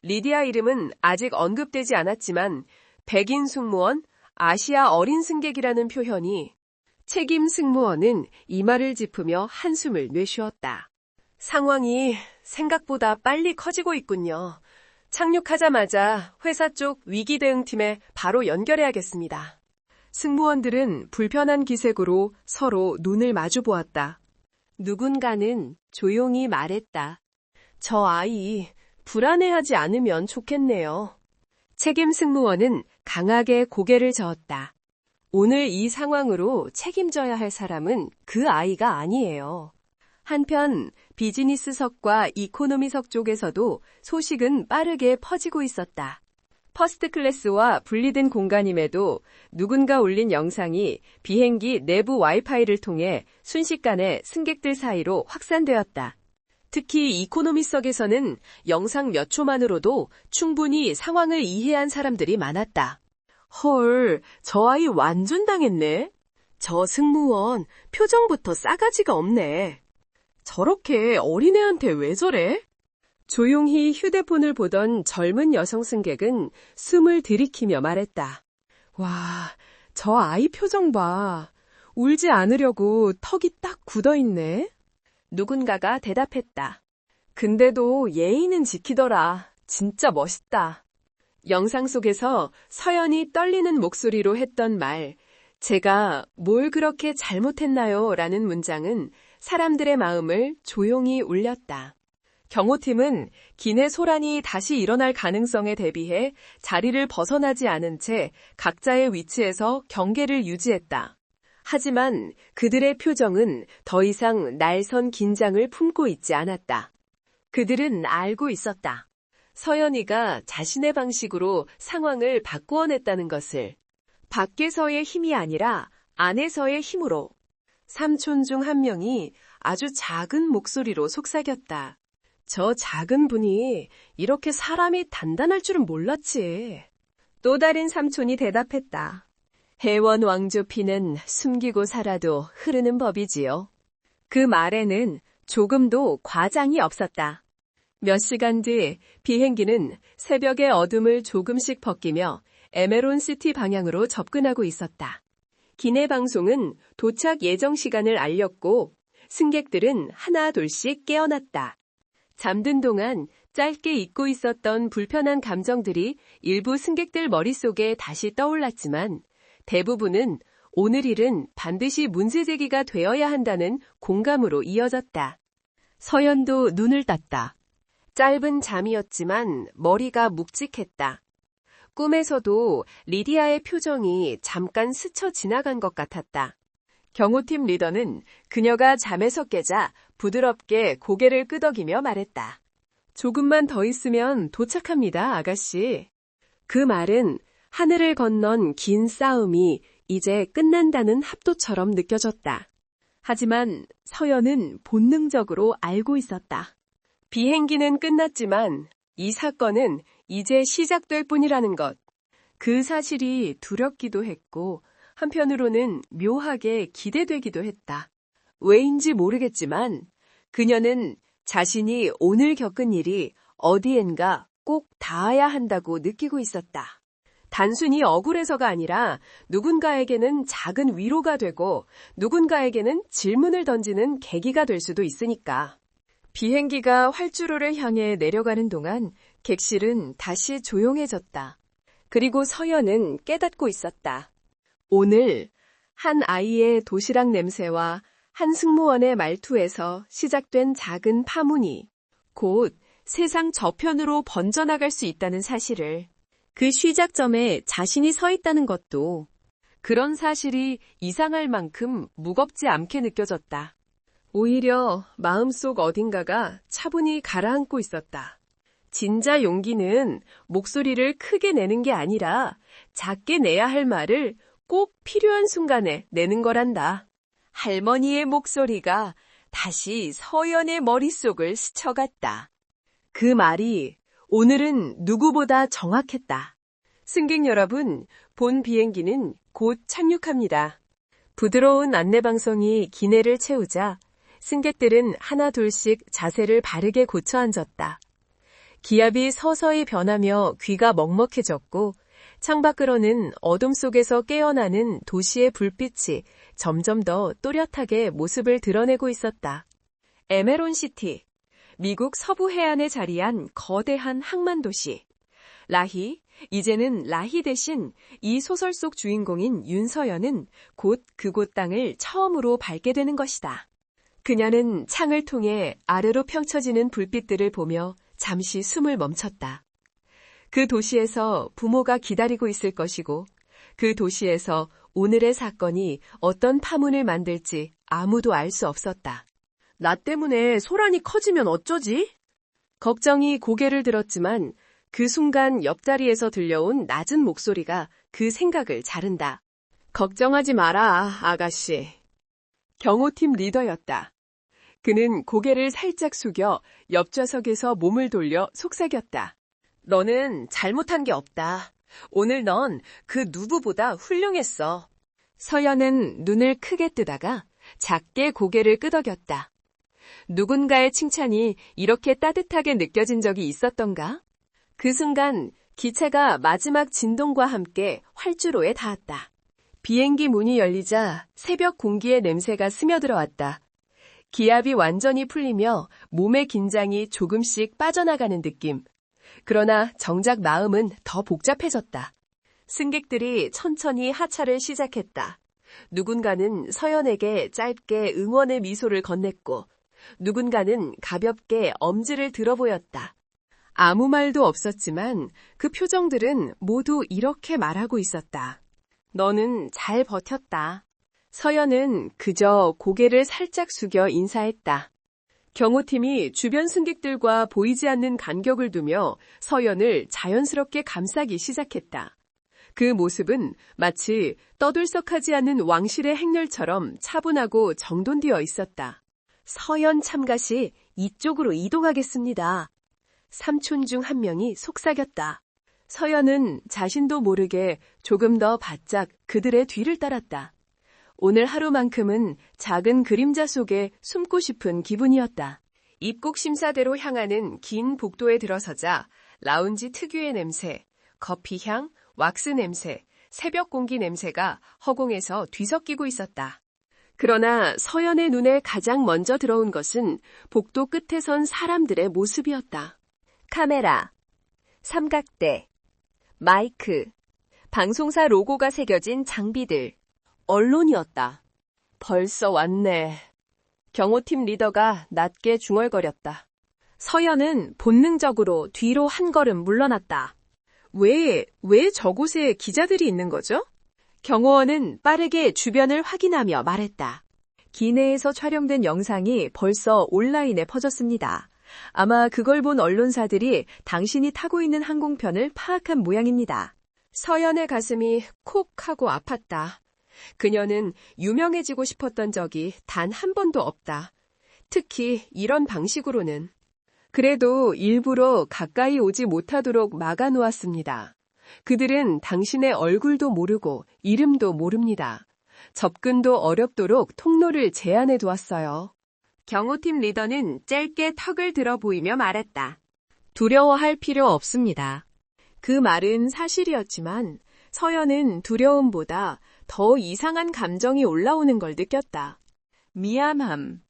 리디아 이름은 아직 언급되지 않았지만 백인 승무원, 아시아 어린 승객이라는 표현이 책임 승무원은 이마를 짚으며 한숨을 내쉬었다. 상황이 생각보다 빨리 커지고 있군요. 착륙하자마자 회사 쪽 위기 대응팀에 바로 연결해야겠습니다. 승무원들은 불편한 기색으로 서로 눈을 마주 보았다. 누군가는 조용히 말했다. 저 아이 불안해하지 않으면 좋겠네요. 책임 승무원은 강하게 고개를 저었다. 오늘 이 상황으로 책임져야 할 사람은 그 아이가 아니에요. 한편 비즈니스석과 이코노미석 쪽에서도 소식은 빠르게 퍼지고 있었다. 퍼스트 클래스와 분리된 공간임에도 누군가 올린 영상이 비행기 내부 와이파이를 통해 순식간에 승객들 사이로 확산되었다. 특히 이코노미석에서는 영상 몇 초만으로도 충분히 상황을 이해한 사람들이 많았다. 헐, 저 아이 완전 당했네. 저 승무원 표정부터 싸가지가 없네. 저렇게 어린애한테 왜 저래? 조용히 휴대폰을 보던 젊은 여성 승객은 숨을 들이키며 말했다. 와, 저 아이 표정 봐. 울지 않으려고 턱이 딱 굳어있네. 누군가가 대답했다. 근데도 예의는 지키더라. 진짜 멋있다. 영상 속에서 서연이 떨리는 목소리로 했던 말, 제가 뭘 그렇게 잘못했나요? 라는 문장은 사람들의 마음을 조용히 울렸다. 경호팀은 기내 소란이 다시 일어날 가능성에 대비해 자리를 벗어나지 않은 채 각자의 위치에서 경계를 유지했다. 하지만 그들의 표정은 더 이상 날선 긴장을 품고 있지 않았다. 그들은 알고 있었다. 서연이가 자신의 방식으로 상황을 바꾸어냈다는 것을. 밖에서의 힘이 아니라 안에서의 힘으로. 삼촌 중 한 명이 아주 작은 목소리로 속삭였다. 저 작은 분이 이렇게 사람이 단단할 줄은 몰랐지. 또 다른 삼촌이 대답했다. 해원 왕조 피는 숨기고 살아도 흐르는 법이지요. 그 말에는 조금도 과장이 없었다. 몇 시간 뒤 비행기는 새벽의 어둠을 조금씩 벗기며 에메론시티 방향으로 접근하고 있었다. 기내 방송은 도착 예정 시간을 알렸고 승객들은 하나 둘씩 깨어났다. 잠든 동안 짧게 잊고 있었던 불편한 감정들이 일부 승객들 머릿속에 다시 떠올랐지만 대부분은 오늘 일은 반드시 문제제기가 되어야 한다는 공감으로 이어졌다. 서연도 눈을 떴다. 짧은 잠이었지만 머리가 묵직했다. 꿈에서도 리디아의 표정이 잠깐 스쳐 지나간 것 같았다. 경호팀 리더는 그녀가 잠에서 깨자 부드럽게 고개를 끄덕이며 말했다. 조금만 더 있으면 도착합니다, 아가씨. 그 말은 하늘을 건넌 긴 싸움이 이제 끝난다는 합도처럼 느껴졌다. 하지만 서연은 본능적으로 알고 있었다. 비행기는 끝났지만 이 사건은 이제 시작될 뿐이라는 것. 그 사실이 두렵기도 했고 한편으로는 묘하게 기대되기도 했다. 왜인지 모르겠지만 그녀는 자신이 오늘 겪은 일이 어디엔가 꼭 닿아야 한다고 느끼고 있었다. 단순히 억울해서가 아니라 누군가에게는 작은 위로가 되고 누군가에게는 질문을 던지는 계기가 될 수도 있으니까. 비행기가 활주로를 향해 내려가는 동안 객실은 다시 조용해졌다. 그리고 서연은 깨닫고 있었다. 오늘 한 아이의 도시락 냄새와 한 승무원의 말투에서 시작된 작은 파문이 곧 세상 저편으로 번져나갈 수 있다는 사실을, 그 시작점에 자신이 서 있다는 것도 그런 사실이 이상할 만큼 무겁지 않게 느껴졌다. 오히려 마음속 어딘가가 차분히 가라앉고 있었다. 진짜 용기는 목소리를 크게 내는 게 아니라 작게 내야 할 말을 꼭 필요한 순간에 내는 거란다. 할머니의 목소리가 다시 서연의 머릿속을 스쳐갔다. 그 말이 오늘은 누구보다 정확했다. 승객 여러분, 본 비행기는 곧 착륙합니다. 부드러운 안내방송이 기내를 채우자 승객들은 하나 둘씩 자세를 바르게 고쳐 앉았다. 기압이 서서히 변하며 귀가 먹먹해졌고 창밖으로는 어둠 속에서 깨어나는 도시의 불빛이 점점 더 또렷하게 모습을 드러내고 있었다. 에메론시티, 미국 서부 해안에 자리한 거대한 항만도시. 라희, 이제는 라희 대신 이 소설 속 주인공인 윤서연은 곧 그곳 땅을 처음으로 밟게 되는 것이다. 그녀는 창을 통해 아래로 펼쳐지는 불빛들을 보며 잠시 숨을 멈췄다. 그 도시에서 부모가 기다리고 있을 것이고 그 도시에서 오늘의 사건이 어떤 파문을 만들지 아무도 알 수 없었다. 나 때문에 소란이 커지면 어쩌지? 걱정이 고개를 들었지만 그 순간 옆자리에서 들려온 낮은 목소리가 그 생각을 자른다. 걱정하지 마라, 아가씨. 경호팀 리더였다. 그는 고개를 살짝 숙여 옆좌석에서 몸을 돌려 속삭였다. 너는 잘못한 게 없다. 오늘 넌 그 누구보다 훌륭했어. 서연은 눈을 크게 뜨다가 작게 고개를 끄덕였다. 누군가의 칭찬이 이렇게 따뜻하게 느껴진 적이 있었던가? 그 순간 기차가 마지막 진동과 함께 활주로에 닿았다. 비행기 문이 열리자 새벽 공기의 냄새가 스며들어왔다. 기압이 완전히 풀리며 몸의 긴장이 조금씩 빠져나가는 느낌. 그러나 정작 마음은 더 복잡해졌다. 승객들이 천천히 하차를 시작했다. 누군가는 서연에게 짧게 응원의 미소를 건넸고 누군가는 가볍게 엄지를 들어 보였다. 아무 말도 없었지만 그 표정들은 모두 이렇게 말하고 있었다. 너는 잘 버텼다. 서연은 그저 고개를 살짝 숙여 인사했다. 경호팀이 주변 승객들과 보이지 않는 간격을 두며 서연을 자연스럽게 감싸기 시작했다. 그 모습은 마치 떠들썩하지 않은 왕실의 행렬처럼 차분하고 정돈되어 있었다. 서연 참가시 이쪽으로 이동하겠습니다. 삼촌 중 한 명이 속삭였다. 서연은 자신도 모르게 조금 더 바짝 그들의 뒤를 따랐다. 오늘 하루만큼은 작은 그림자 속에 숨고 싶은 기분이었다. 입국 심사대로 향하는 긴 복도에 들어서자 라운지 특유의 냄새, 커피향, 왁스 냄새, 새벽 공기 냄새가 허공에서 뒤섞이고 있었다. 그러나 서연의 눈에 가장 먼저 들어온 것은 복도 끝에 선 사람들의 모습이었다. 카메라, 삼각대, 마이크, 방송사 로고가 새겨진 장비들, 언론이었다. 벌써 왔네. 경호팀 리더가 낮게 중얼거렸다. 서연은 본능적으로 뒤로 한 걸음 물러났다. 왜 저곳에 기자들이 있는 거죠? 경호원은 빠르게 주변을 확인하며 말했다. 기내에서 촬영된 영상이 벌써 온라인에 퍼졌습니다. 아마 그걸 본 언론사들이 당신이 타고 있는 항공편을 파악한 모양입니다. 서연의 가슴이 콕 하고 아팠다. 그녀는 유명해지고 싶었던 적이 단 한 번도 없다. 특히 이런 방식으로는. 그래도 일부러 가까이 오지 못하도록 막아놓았습니다. 그들은 당신의 얼굴도 모르고 이름도 모릅니다. 접근도 어렵도록 통로를 제한해 두었어요. 경호팀 리더는 짧게 턱을 들어 보이며 말했다. 두려워할 필요 없습니다. 그 말은 사실이었지만 서연은 두려움보다 더 이상한 감정이 올라오는 걸 느꼈다. 미안함.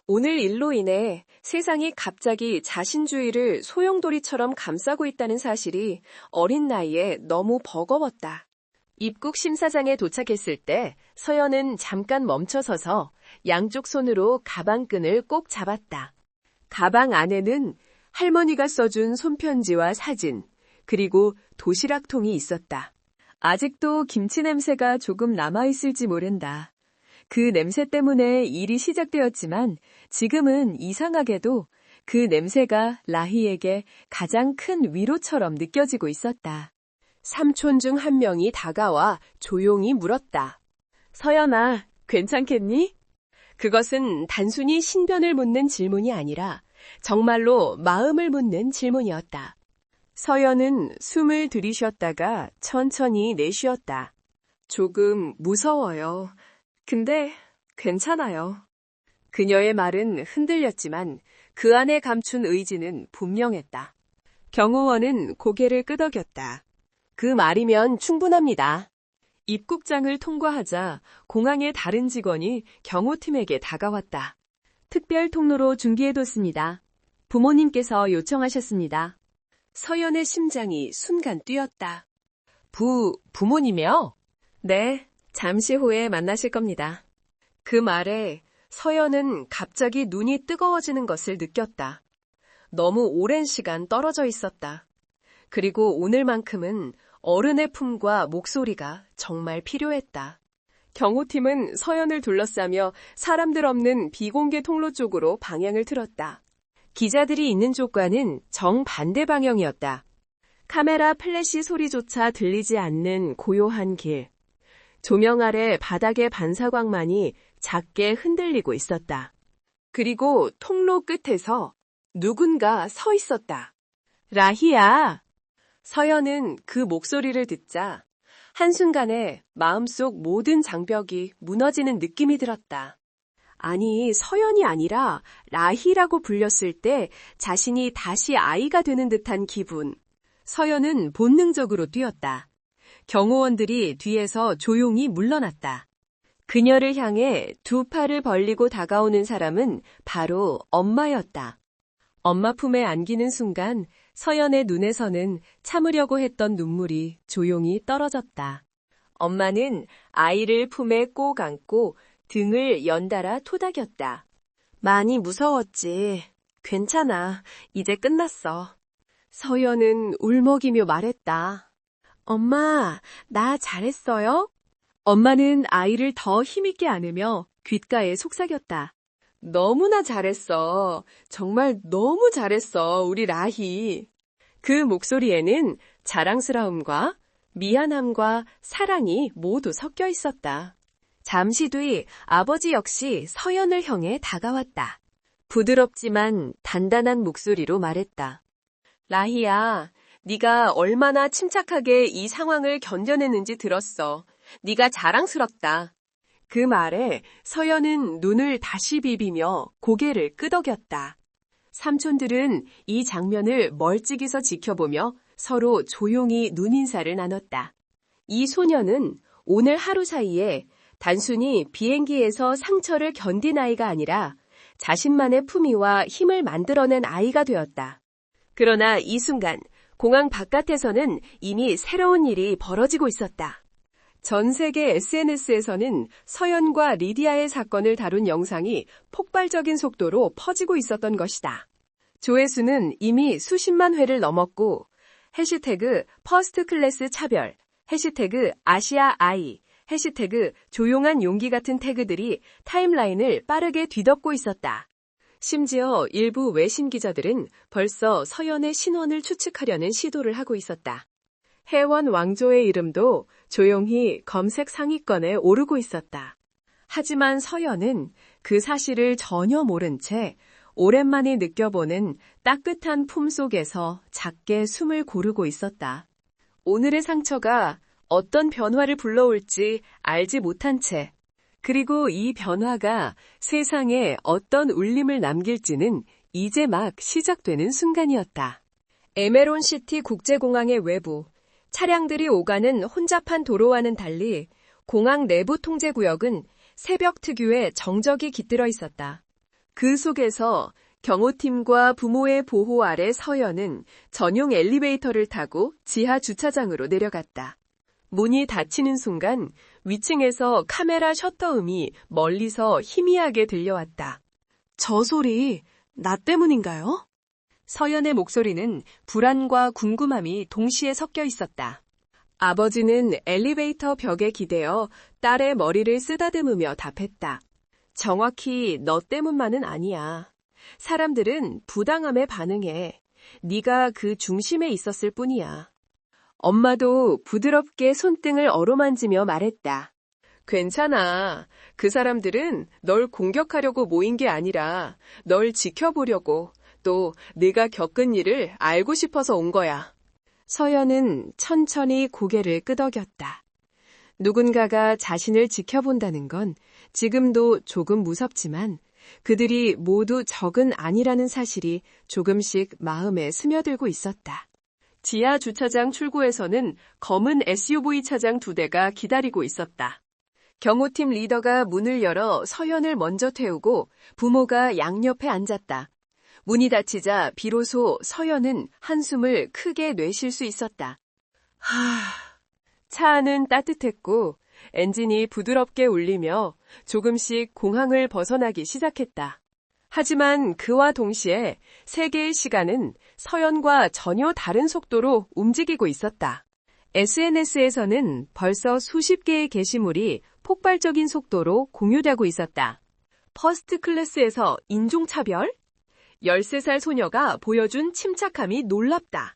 오늘 일로 인해 세상이 갑자기 자신주의를 소용돌이처럼 감싸고 있다는 사실이 어린 나이에 너무 버거웠다. 입국 심사장에 도착했을 때 서연은 잠깐 멈춰서서 양쪽 손으로 가방끈을 꼭 잡았다. 가방 안에는 할머니가 써준 손편지와 사진, 그리고 도시락통이 있었다. 아직도 김치 냄새가 조금 남아있을지 모른다. 그 냄새 때문에 일이 시작되었지만 지금은 이상하게도 그 냄새가 라희에게 가장 큰 위로처럼 느껴지고 있었다. 삼촌 중 한 명이 다가와 조용히 물었다. 서연아, 괜찮겠니? 그것은 단순히 신변을 묻는 질문이 아니라 정말로 마음을 묻는 질문이었다. 서연은 숨을 들이쉬었다가 천천히 내쉬었다. 조금 무서워요. 근데 괜찮아요. 그녀의 말은 흔들렸지만 그 안에 감춘 의지는 분명했다. 경호원은 고개를 끄덕였다. 그 말이면 충분합니다. 입국장을 통과하자 공항의 다른 직원이 경호팀에게 다가왔다. 특별 통로로 준비해뒀습니다. 부모님께서 요청하셨습니다. 서연의 심장이 순간 뛰었다. 부모님이요? 네, 잠시 후에 만나실 겁니다. 그 말에 서연은 갑자기 눈이 뜨거워지는 것을 느꼈다. 너무 오랜 시간 떨어져 있었다. 그리고 오늘만큼은 어른의 품과 목소리가 정말 필요했다. 경호팀은 서연을 둘러싸며 사람들 없는 비공개 통로 쪽으로 방향을 틀었다. 기자들이 있는 쪽과는 정반대 방향이었다. 카메라 플래시 소리조차 들리지 않는 고요한 길. 조명 아래 바닥의 반사광만이 작게 흔들리고 있었다. 그리고 통로 끝에서 누군가 서 있었다. 라희야! 서연은 그 목소리를 듣자 한순간에 마음속 모든 장벽이 무너지는 느낌이 들었다. 아니, 서연이 아니라 라희라고 불렸을 때 자신이 다시 아이가 되는 듯한 기분. 서연은 본능적으로 뛰었다. 경호원들이 뒤에서 조용히 물러났다. 그녀를 향해 두 팔을 벌리고 다가오는 사람은 바로 엄마였다. 엄마 품에 안기는 순간 서연의 눈에서는 참으려고 했던 눈물이 조용히 떨어졌다. 엄마는 아이를 품에 꼭 안고 등을 연달아 토닥였다. 많이 무서웠지. 괜찮아. 이제 끝났어. 서연은 울먹이며 말했다. 엄마, 나 잘했어요? 엄마는 아이를 더 힘있게 안으며 귓가에 속삭였다. 너무나 잘했어. 정말 너무 잘했어, 우리 라희. 그 목소리에는 자랑스러움과 미안함과 사랑이 모두 섞여 있었다. 잠시 뒤 아버지 역시 서연을 향해 다가왔다. 부드럽지만 단단한 목소리로 말했다. 라희야, 네가 얼마나 침착하게 이 상황을 견뎌냈는지 들었어. 네가 자랑스럽다. 그 말에 서연은 눈을 다시 비비며 고개를 끄덕였다. 삼촌들은 이 장면을 멀찍이서 지켜보며 서로 조용히 눈인사를 나눴다. 이 소녀는 오늘 하루 사이에 단순히 비행기에서 상처를 견딘 아이가 아니라 자신만의 품위와 힘을 만들어낸 아이가 되었다. 그러나 이 순간 공항 바깥에서는 이미 새로운 일이 벌어지고 있었다. 전 세계 SNS에서는 서연과 리디아의 사건을 다룬 영상이 폭발적인 속도로 퍼지고 있었던 것이다. 조회수는 이미 수십만 회를 넘었고 해시태그 퍼스트클래스 차별, 해시태그 아시아 아이, 해시태그 조용한 용기 같은 태그들이 타임라인을 빠르게 뒤덮고 있었다. 심지어 일부 외신 기자들은 벌써 서연의 신원을 추측하려는 시도를 하고 있었다. 혜원 왕조의 이름도 조용히 검색 상위권에 오르고 있었다. 하지만 서연은 그 사실을 전혀 모른 채 오랜만에 느껴보는 따뜻한 품 속에서 작게 숨을 고르고 있었다. 오늘의 상처가 어떤 변화를 불러올지 알지 못한 채, 그리고 이 변화가 세상에 어떤 울림을 남길지는 이제 막 시작되는 순간이었다. 에메론시티 국제공항의 외부, 차량들이 오가는 혼잡한 도로와는 달리 공항 내부 통제구역은 새벽 특유의 정적이 깃들어 있었다. 그 속에서 경호팀과 부모의 보호 아래 서연은 전용 엘리베이터를 타고 지하 주차장으로 내려갔다. 문이 닫히는 순간 위층에서 카메라 셔터음이 멀리서 희미하게 들려왔다. 저 소리, 나 때문인가요? 서연의 목소리는 불안과 궁금함이 동시에 섞여 있었다. 아버지는 엘리베이터 벽에 기대어 딸의 머리를 쓰다듬으며 답했다. 정확히 너 때문만은 아니야. 사람들은 부당함에 반응해. 네가 그 중심에 있었을 뿐이야. 엄마도 부드럽게 손등을 어루만지며 말했다. 괜찮아. 그 사람들은 널 공격하려고 모인 게 아니라 널 지켜보려고, 또 네가 겪은 일을 알고 싶어서 온 거야. 서연은 천천히 고개를 끄덕였다. 누군가가 자신을 지켜본다는 건 지금도 조금 무섭지만 그들이 모두 적은 아니라는 사실이 조금씩 마음에 스며들고 있었다. 지하 주차장 출구에서는 검은 SUV 차량 2대가 기다리고 있었다. 경호팀 리더가 문을 열어 서연을 먼저 태우고 부모가 양옆에 앉았다. 문이 닫히자 비로소 서연은 한숨을 크게 내쉴 수 있었다. 차 안은 따뜻했고 엔진이 부드럽게 울리며 조금씩 공항을 벗어나기 시작했다. 하지만 그와 동시에 세계의 시간은 서연과 전혀 다른 속도로 움직이고 있었다. SNS에서는 벌써 수십 개의 게시물이 폭발적인 속도로 공유되고 있었다. 퍼스트 클래스에서 인종차별? 13살 소녀가 보여준 침착함이 놀랍다.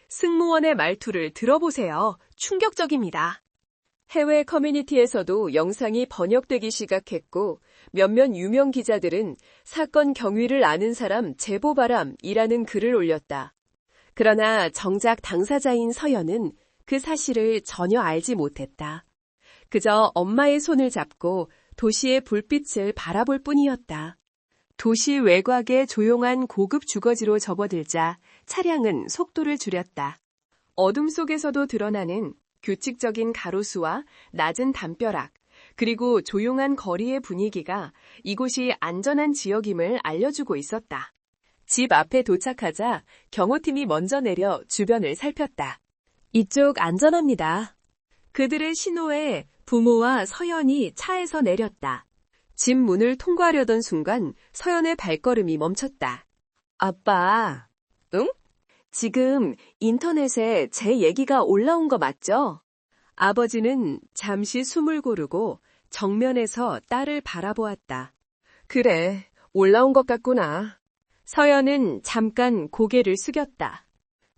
승무원의 말투를 들어보세요. 충격적입니다. 해외 커뮤니티에서도 영상이 번역되기 시작했고 몇몇 유명 기자들은 사건 경위를 아는 사람 제보 바람이라는 글을 올렸다. 그러나 정작 당사자인 서연은 그 사실을 전혀 알지 못했다. 그저 엄마의 손을 잡고 도시의 불빛을 바라볼 뿐이었다. 도시 외곽의 조용한 고급 주거지로 접어들자 차량은 속도를 줄였다. 어둠 속에서도 드러나는 규칙적인 가로수와 낮은 담벼락, 그리고 조용한 거리의 분위기가 이곳이 안전한 지역임을 알려주고 있었다. 집 앞에 도착하자 경호팀이 먼저 내려 주변을 살폈다. 이쪽 안전합니다. 그들의 신호에 부모와 서연이 차에서 내렸다. 집 문을 통과하려던 순간 서연의 발걸음이 멈췄다. 아빠, 응? 지금 인터넷에 제 얘기가 올라온 거 맞죠? 아버지는 잠시 숨을 고르고 정면에서 딸을 바라보았다. 그래, 올라온 것 같구나. 서연은 잠깐 고개를 숙였다.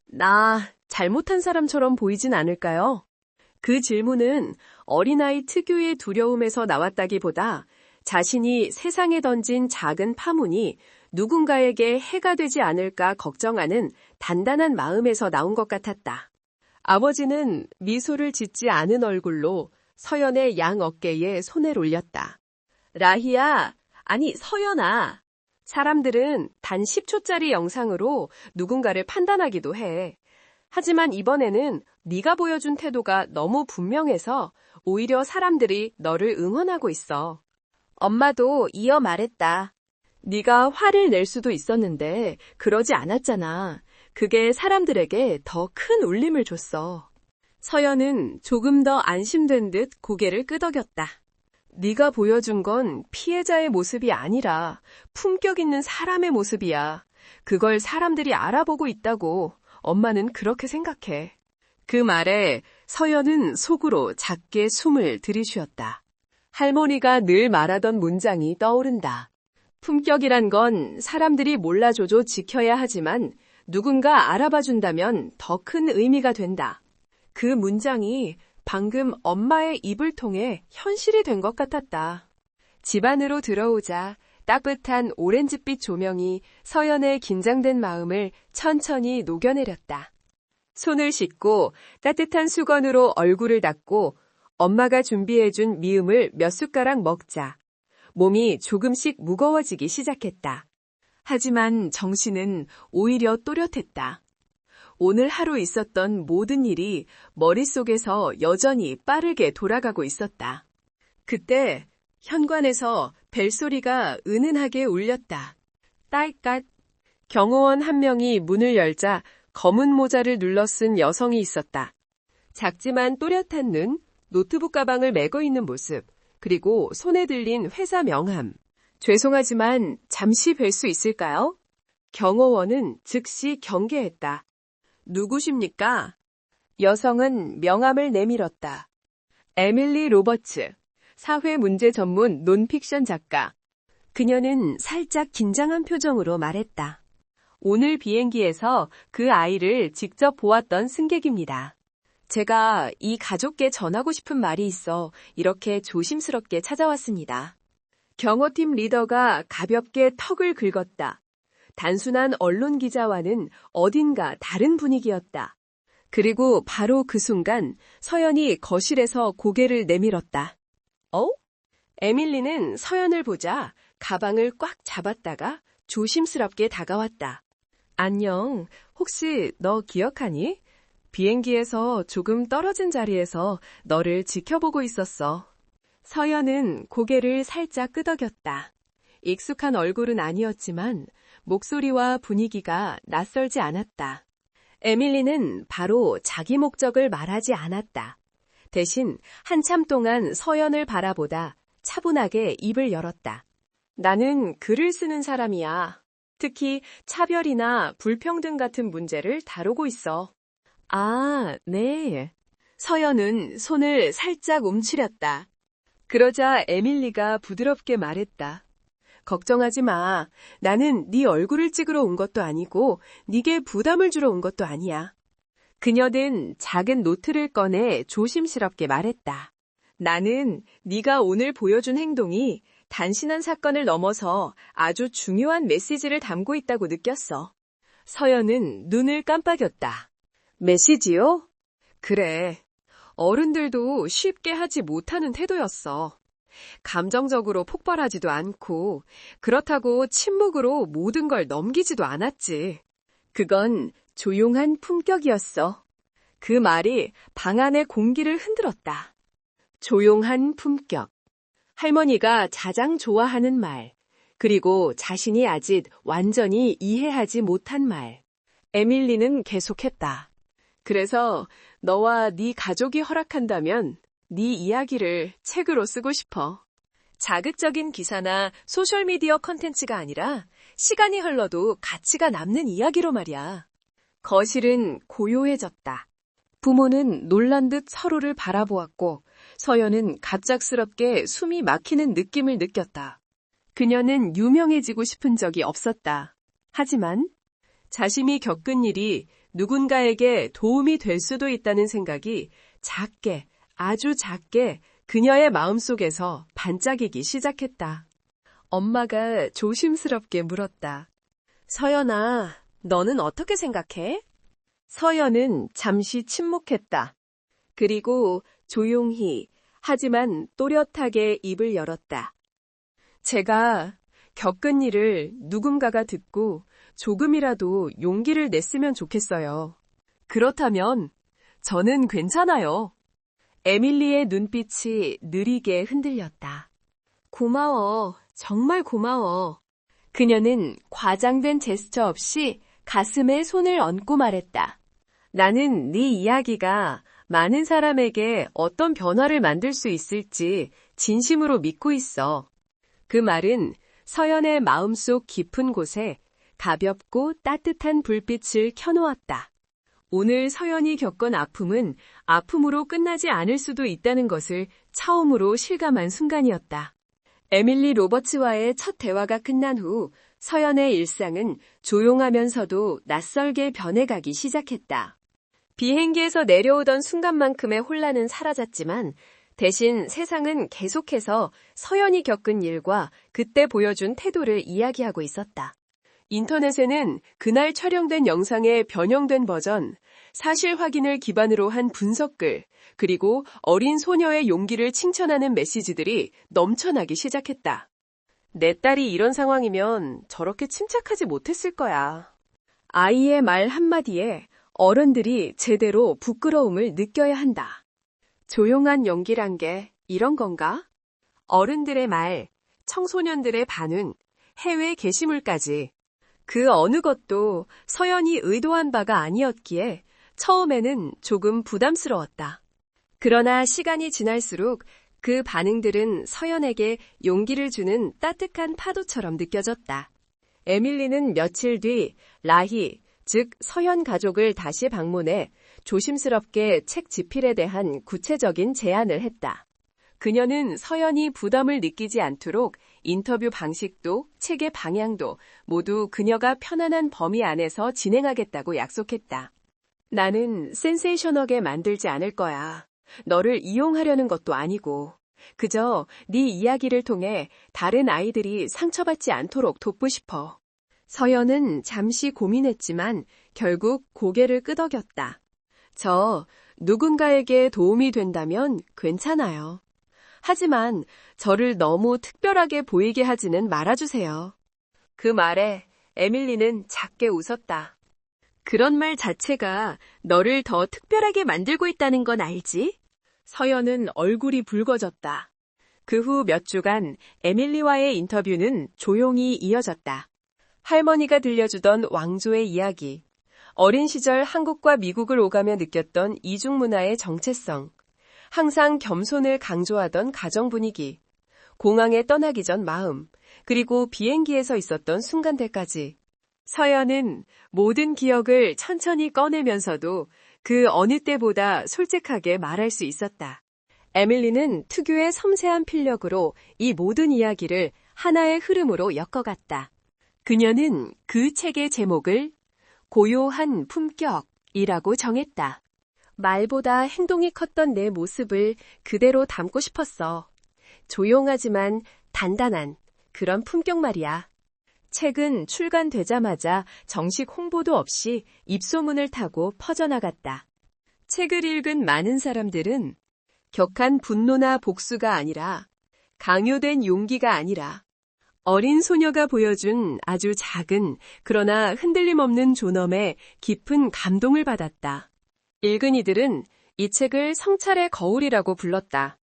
나 잘못한 사람처럼 보이진 않을까요? 그 질문은 어린아이 특유의 두려움에서 나왔다기보다 자신이 세상에 던진 작은 파문이 누군가에게 해가 되지 않을까 걱정하는 단단한 마음에서 나온 것 같았다. 아버지는 미소를 짓지 않은 얼굴로 서연의 양 어깨에 손을 올렸다. 라희야, 아니 서연아. 사람들은 단 10초짜리 영상으로 누군가를 판단하기도 해. 하지만 이번에는 네가 보여준 태도가 너무 분명해서 오히려 사람들이 너를 응원하고 있어. 엄마도 이어 말했다. 네가 화를 낼 수도 있었는데 그러지 않았잖아. 그게 사람들에게 더 큰 울림을 줬어. 서연은 조금 더 안심된 듯 고개를 끄덕였다. 네가 보여준 건 피해자의 모습이 아니라 품격 있는 사람의 모습이야. 그걸 사람들이 알아보고 있다고 엄마는 그렇게 생각해. 그 말에 서연은 속으로 작게 숨을 들이쉬었다. 할머니가 늘 말하던 문장이 떠오른다. 품격이란 건 사람들이 몰라줘도 지켜야 하지만 누군가 알아봐준다면 더 큰 의미가 된다. 그 문장이 방금 엄마의 입을 통해 현실이 된 것 같았다. 집 안으로 들어오자 따뜻한 오렌지빛 조명이 서연의 긴장된 마음을 천천히 녹여내렸다. 손을 씻고 따뜻한 수건으로 얼굴을 닦고 엄마가 준비해준 미음을 몇 숟가락 먹자 몸이 조금씩 무거워지기 시작했다. 하지만 정신은 오히려 또렷했다. 오늘 하루 있었던 모든 일이 머릿속에서 여전히 빠르게 돌아가고 있었다. 그때 현관에서 벨소리가 은은하게 울렸다. 딸깍. 경호원 한 명이 문을 열자 검은 모자를 눌러 쓴 여성이 있었다. 작지만 또렷한 눈, 노트북 가방을 메고 있는 모습, 그리고 손에 들린 회사 명함. 죄송하지만 잠시 뵐 수 있을까요? 경호원은 즉시 경계했다. 누구십니까? 여성은 명함을 내밀었다. 에밀리 로버츠, 사회문제 전문 논픽션 작가. 그녀는 살짝 긴장한 표정으로 말했다. 오늘 비행기에서 그 아이를 직접 보았던 승객입니다. 제가 이 가족께 전하고 싶은 말이 있어 이렇게 조심스럽게 찾아왔습니다. 경호팀 리더가 가볍게 턱을 긁었다. 단순한 언론 기자와는 어딘가 다른 분위기였다. 그리고 바로 그 순간 서연이 거실에서 고개를 내밀었다. 에밀리는 서연을 보자 가방을 꽉 잡았다가 조심스럽게 다가왔다. 안녕, 혹시 너 기억하니? 비행기에서 조금 떨어진 자리에서 너를 지켜보고 있었어. 서연은 고개를 살짝 끄덕였다. 익숙한 얼굴은 아니었지만 목소리와 분위기가 낯설지 않았다. 에밀리는 바로 자기 목적을 말하지 않았다. 대신 한참 동안 서연을 바라보다 차분하게 입을 열었다. 나는 글을 쓰는 사람이야. 특히 차별이나 불평등 같은 문제를 다루고 있어. 아, 네. 서연은 손을 살짝 움츠렸다. 그러자 에밀리가 부드럽게 말했다. 걱정하지 마. 나는 네 얼굴을 찍으러 온 것도 아니고 네게 부담을 주러 온 것도 아니야. 그녀는 작은 노트를 꺼내 조심스럽게 말했다. 나는 네가 오늘 보여준 행동이 단순한 사건을 넘어서 아주 중요한 메시지를 담고 있다고 느꼈어. 서연은 눈을 깜빡였다. 메시지요? 그래. 어른들도 쉽게 하지 못하는 태도였어. 감정적으로 폭발하지도 않고 그렇다고 침묵으로 모든 걸 넘기지도 않았지. 그건 조용한 품격이었어. 그 말이 방 안의 공기를 흔들었다. 조용한 품격. 할머니가 가장 좋아하는 말. 그리고 자신이 아직 완전히 이해하지 못한 말. 에밀리는 계속했다. 그래서 너와 네 가족이 허락한다면 네 이야기를 책으로 쓰고 싶어. 자극적인 기사나 소셜미디어 컨텐츠가 아니라 시간이 흘러도 가치가 남는 이야기로 말이야. 거실은 고요해졌다. 부모는 놀란 듯 서로를 바라보았고 서연은 갑작스럽게 숨이 막히는 느낌을 느꼈다. 그녀는 유명해지고 싶은 적이 없었다. 하지만 자신이 겪은 일이 누군가에게 도움이 될 수도 있다는 생각이 작게, 아주 작게 그녀의 마음속에서 반짝이기 시작했다. 엄마가 조심스럽게 물었다. 서연아, 너는 어떻게 생각해? 서연은 잠시 침묵했다. 그리고 조용히, 하지만 또렷하게 입을 열었다. 제가 겪은 일을 누군가가 듣고 조금이라도 용기를 냈으면 좋겠어요. 그렇다면 저는 괜찮아요. 에밀리의 눈빛이 느리게 흔들렸다. 고마워. 정말 고마워. 그녀는 과장된 제스처 없이 가슴에 손을 얹고 말했다. 나는 네 이야기가 많은 사람에게 어떤 변화를 만들 수 있을지 진심으로 믿고 있어. 그 말은 서연의 마음속 깊은 곳에 가볍고 따뜻한 불빛을 켜놓았다. 오늘 서연이 겪은 아픔은 아픔으로 끝나지 않을 수도 있다는 것을 처음으로 실감한 순간이었다. 에밀리 로버츠와의 첫 대화가 끝난 후 서연의 일상은 조용하면서도 낯설게 변해가기 시작했다. 비행기에서 내려오던 순간만큼의 혼란은 사라졌지만 대신 세상은 계속해서 서연이 겪은 일과 그때 보여준 태도를 이야기하고 있었다. 인터넷에는 그날 촬영된 영상의 변형된 버전, 사실 확인을 기반으로 한 분석글, 그리고 어린 소녀의 용기를 칭찬하는 메시지들이 넘쳐나기 시작했다. 내 딸이 이런 상황이면 저렇게 침착하지 못했을 거야. 아이의 말 한마디에 어른들이 제대로 부끄러움을 느껴야 한다. 조용한 용기란 게 이런 건가? 어른들의 말, 청소년들의 반응, 해외 게시물까지. 그 어느 것도 서연이 의도한 바가 아니었기에 처음에는 조금 부담스러웠다. 그러나 시간이 지날수록 그 반응들은 서연에게 용기를 주는 따뜻한 파도처럼 느껴졌다. 에밀리는 며칠 뒤 라희, 즉 서연 가족을 다시 방문해 조심스럽게 책 집필에 대한 구체적인 제안을 했다. 그녀는 서연이 부담을 느끼지 않도록 인터뷰 방식도 책의 방향도 모두 그녀가 편안한 범위 안에서 진행하겠다고 약속했다. 나는 센세이셔널하게 만들지 않을 거야. 너를 이용하려는 것도 아니고 그저 네 이야기를 통해 다른 아이들이 상처받지 않도록 돕고 싶어. 서연은 잠시 고민했지만 결국 고개를 끄덕였다. 저 누군가에게 도움이 된다면 괜찮아요. 하지만 저를 너무 특별하게 보이게 하지는 말아주세요. 그 말에 에밀리는 작게 웃었다. 그런 말 자체가 너를 더 특별하게 만들고 있다는 건 알지? 서연은 얼굴이 붉어졌다. 그 후 몇 주간 에밀리와의 인터뷰는 조용히 이어졌다. 할머니가 들려주던 왕조의 이야기, 어린 시절 한국과 미국을 오가며 느꼈던 이중 문화의 정체성, 항상 겸손을 강조하던 가정 분위기, 공항에 떠나기 전 마음, 그리고 비행기에서 있었던 순간들까지. 서연은 모든 기억을 천천히 꺼내면서도 그 어느 때보다 솔직하게 말할 수 있었다. 에밀리는 특유의 섬세한 필력으로 이 모든 이야기를 하나의 흐름으로 엮어갔다. 그녀는 그 책의 제목을 고요한 품격이라고 정했다. 말보다 행동이 컸던 내 모습을 그대로 담고 싶었어. 조용하지만 단단한 그런 품격 말이야. 책은 출간되자마자 정식 홍보도 없이 입소문을 타고 퍼져나갔다. 책을 읽은 많은 사람들은 격한 분노나 복수가 아니라 강요된 용기가 아니라 어린 소녀가 보여준 아주 작은 그러나 흔들림 없는 존엄에 깊은 감동을 받았다. 읽은 이들은 이 책을 성찰의 거울이라고 불렀다.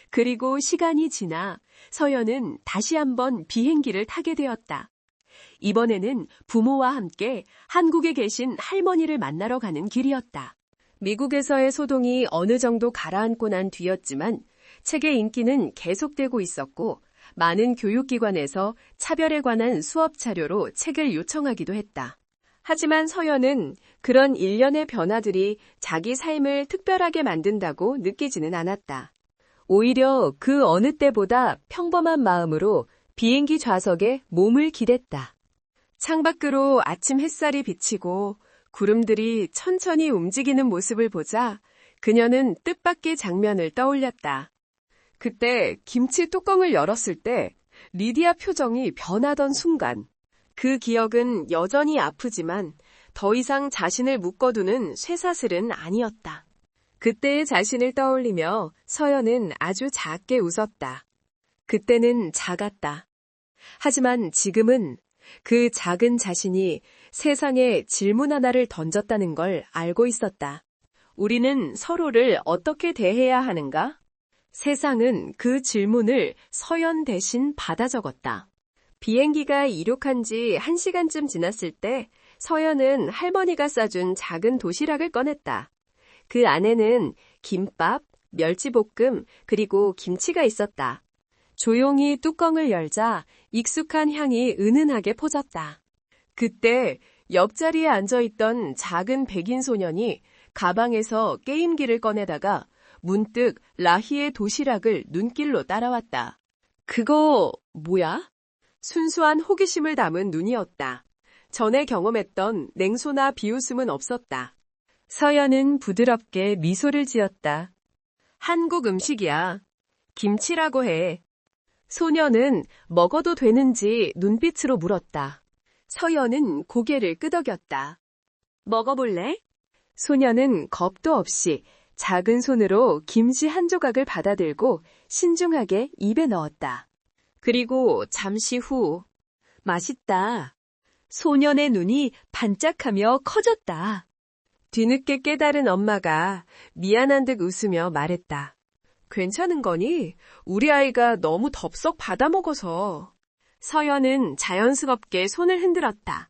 그리고 시간이 지나 서연은 다시 한번 비행기를 타게 되었다. 이번에는 부모와 함께 한국에 계신 할머니를 만나러 가는 길이었다. 미국에서의 소동이 어느 정도 가라앉고 난 뒤였지만 책의 인기는 계속되고 있었고 많은 교육기관에서 차별에 관한 수업 자료로 책을 요청하기도 했다. 하지만 서연은 그런 일련의 변화들이 자기 삶을 특별하게 만든다고 느끼지는 않았다. 오히려 그 어느 때보다 평범한 마음으로 비행기 좌석에 몸을 기댔다. 창밖으로 아침 햇살이 비치고 구름들이 천천히 움직이는 모습을 보자 그녀는 뜻밖의 장면을 떠올렸다. 그때 김치 뚜껑을 열었을 때 리디아 표정이 변하던 순간, 그 기억은 여전히 아프지만 더 이상 자신을 묶어두는 쇠사슬은 아니었다. 그때의 자신을 떠올리며 서연은 아주 작게 웃었다. 그때는 작았다. 하지만 지금은 그 작은 자신이 세상에 질문 하나를 던졌다는 걸 알고 있었다. 우리는 서로를 어떻게 대해야 하는가? 세상은 그 질문을 서연 대신 받아 적었다. 비행기가 이륙한 지 1시간쯤 지났을 때 서연은 할머니가 싸준 작은 도시락을 꺼냈다. 그 안에는 김밥, 멸치볶음, 그리고 김치가 있었다. 조용히 뚜껑을 열자 익숙한 향이 은은하게 퍼졌다. 그때 옆자리에 앉아있던 작은 백인 소년이 가방에서 게임기를 꺼내다가 문득 라희의 도시락을 눈길로 따라왔다. 그거 뭐야? 순수한 호기심을 담은 눈이었다. 전에 경험했던 냉소나 비웃음은 없었다. 서연은 부드럽게 미소를 지었다. 한국 음식이야. 김치라고 해. 소녀는 먹어도 되는지 눈빛으로 물었다. 서연은 고개를 끄덕였다. 먹어볼래? 소녀는 겁도 없이 작은 손으로 김치 한 조각을 받아들고 신중하게 입에 넣었다. 그리고 잠시 후, 맛있다. 소년의 눈이 반짝하며 커졌다. 뒤늦게 깨달은 엄마가 미안한 듯 웃으며 말했다. 괜찮은 거니? 우리 아이가 너무 덥석 받아먹어서. 서연은 자연스럽게 손을 흔들었다.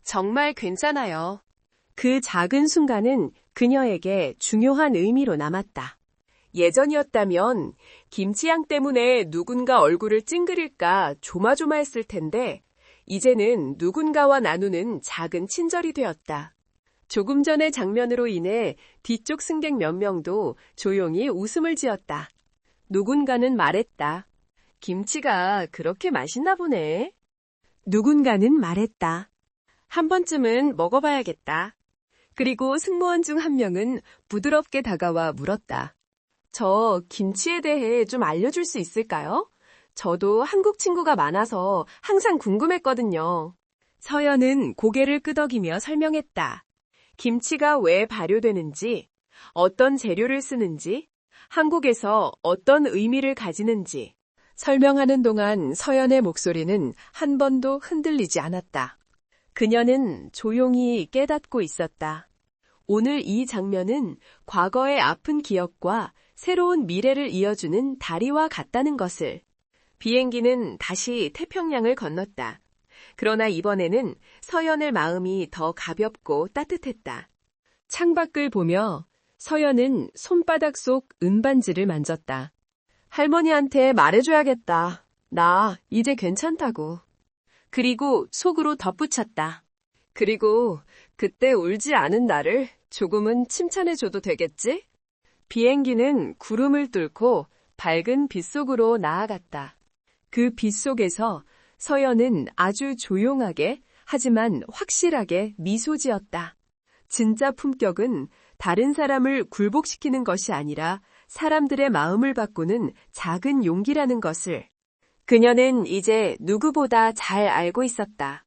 정말 괜찮아요. 그 작은 순간은 그녀에게 중요한 의미로 남았다. 예전이었다면 김치향 때문에 누군가 얼굴을 찡그릴까 조마조마했을 텐데 이제는 누군가와 나누는 작은 친절이 되었다. 조금 전의 장면으로 인해 뒤쪽 승객 몇 명도 조용히 웃음을 지었다. 누군가는 말했다. 김치가 그렇게 맛있나 보네. 누군가는 말했다. 한 번쯤은 먹어봐야겠다. 그리고 승무원 중 한 명은 부드럽게 다가와 물었다. 저 김치에 대해 좀 알려줄 수 있을까요? 저도 한국 친구가 많아서 항상 궁금했거든요. 서연은 고개를 끄덕이며 설명했다. 김치가 왜 발효되는지, 어떤 재료를 쓰는지, 한국에서 어떤 의미를 가지는지 설명하는 동안 서연의 목소리는 한 번도 흔들리지 않았다. 그녀는 조용히 깨닫고 있었다. 오늘 이 장면은 과거의 아픈 기억과 새로운 미래를 이어주는 다리와 같다는 것을. 비행기는 다시 태평양을 건넜다. 그러나 이번에는 서연의 마음이 더 가볍고 따뜻했다. 창밖을 보며 서연은 손바닥 속 은반지를 만졌다. 할머니한테 말해줘야겠다. 나 이제 괜찮다고. 그리고 속으로 덧붙였다. 그리고 그때 울지 않은 나를 조금은 칭찬해줘도 되겠지? 비행기는 구름을 뚫고 밝은 빛 속으로 나아갔다. 그 빛 속에서 서연은 아주 조용하게 하지만 확실하게 미소 지었다. 진짜 품격은 다른 사람을 굴복시키는 것이 아니라 사람들의 마음을 바꾸는 작은 용기라는 것을 그녀는 이제 누구보다 잘 알고 있었다.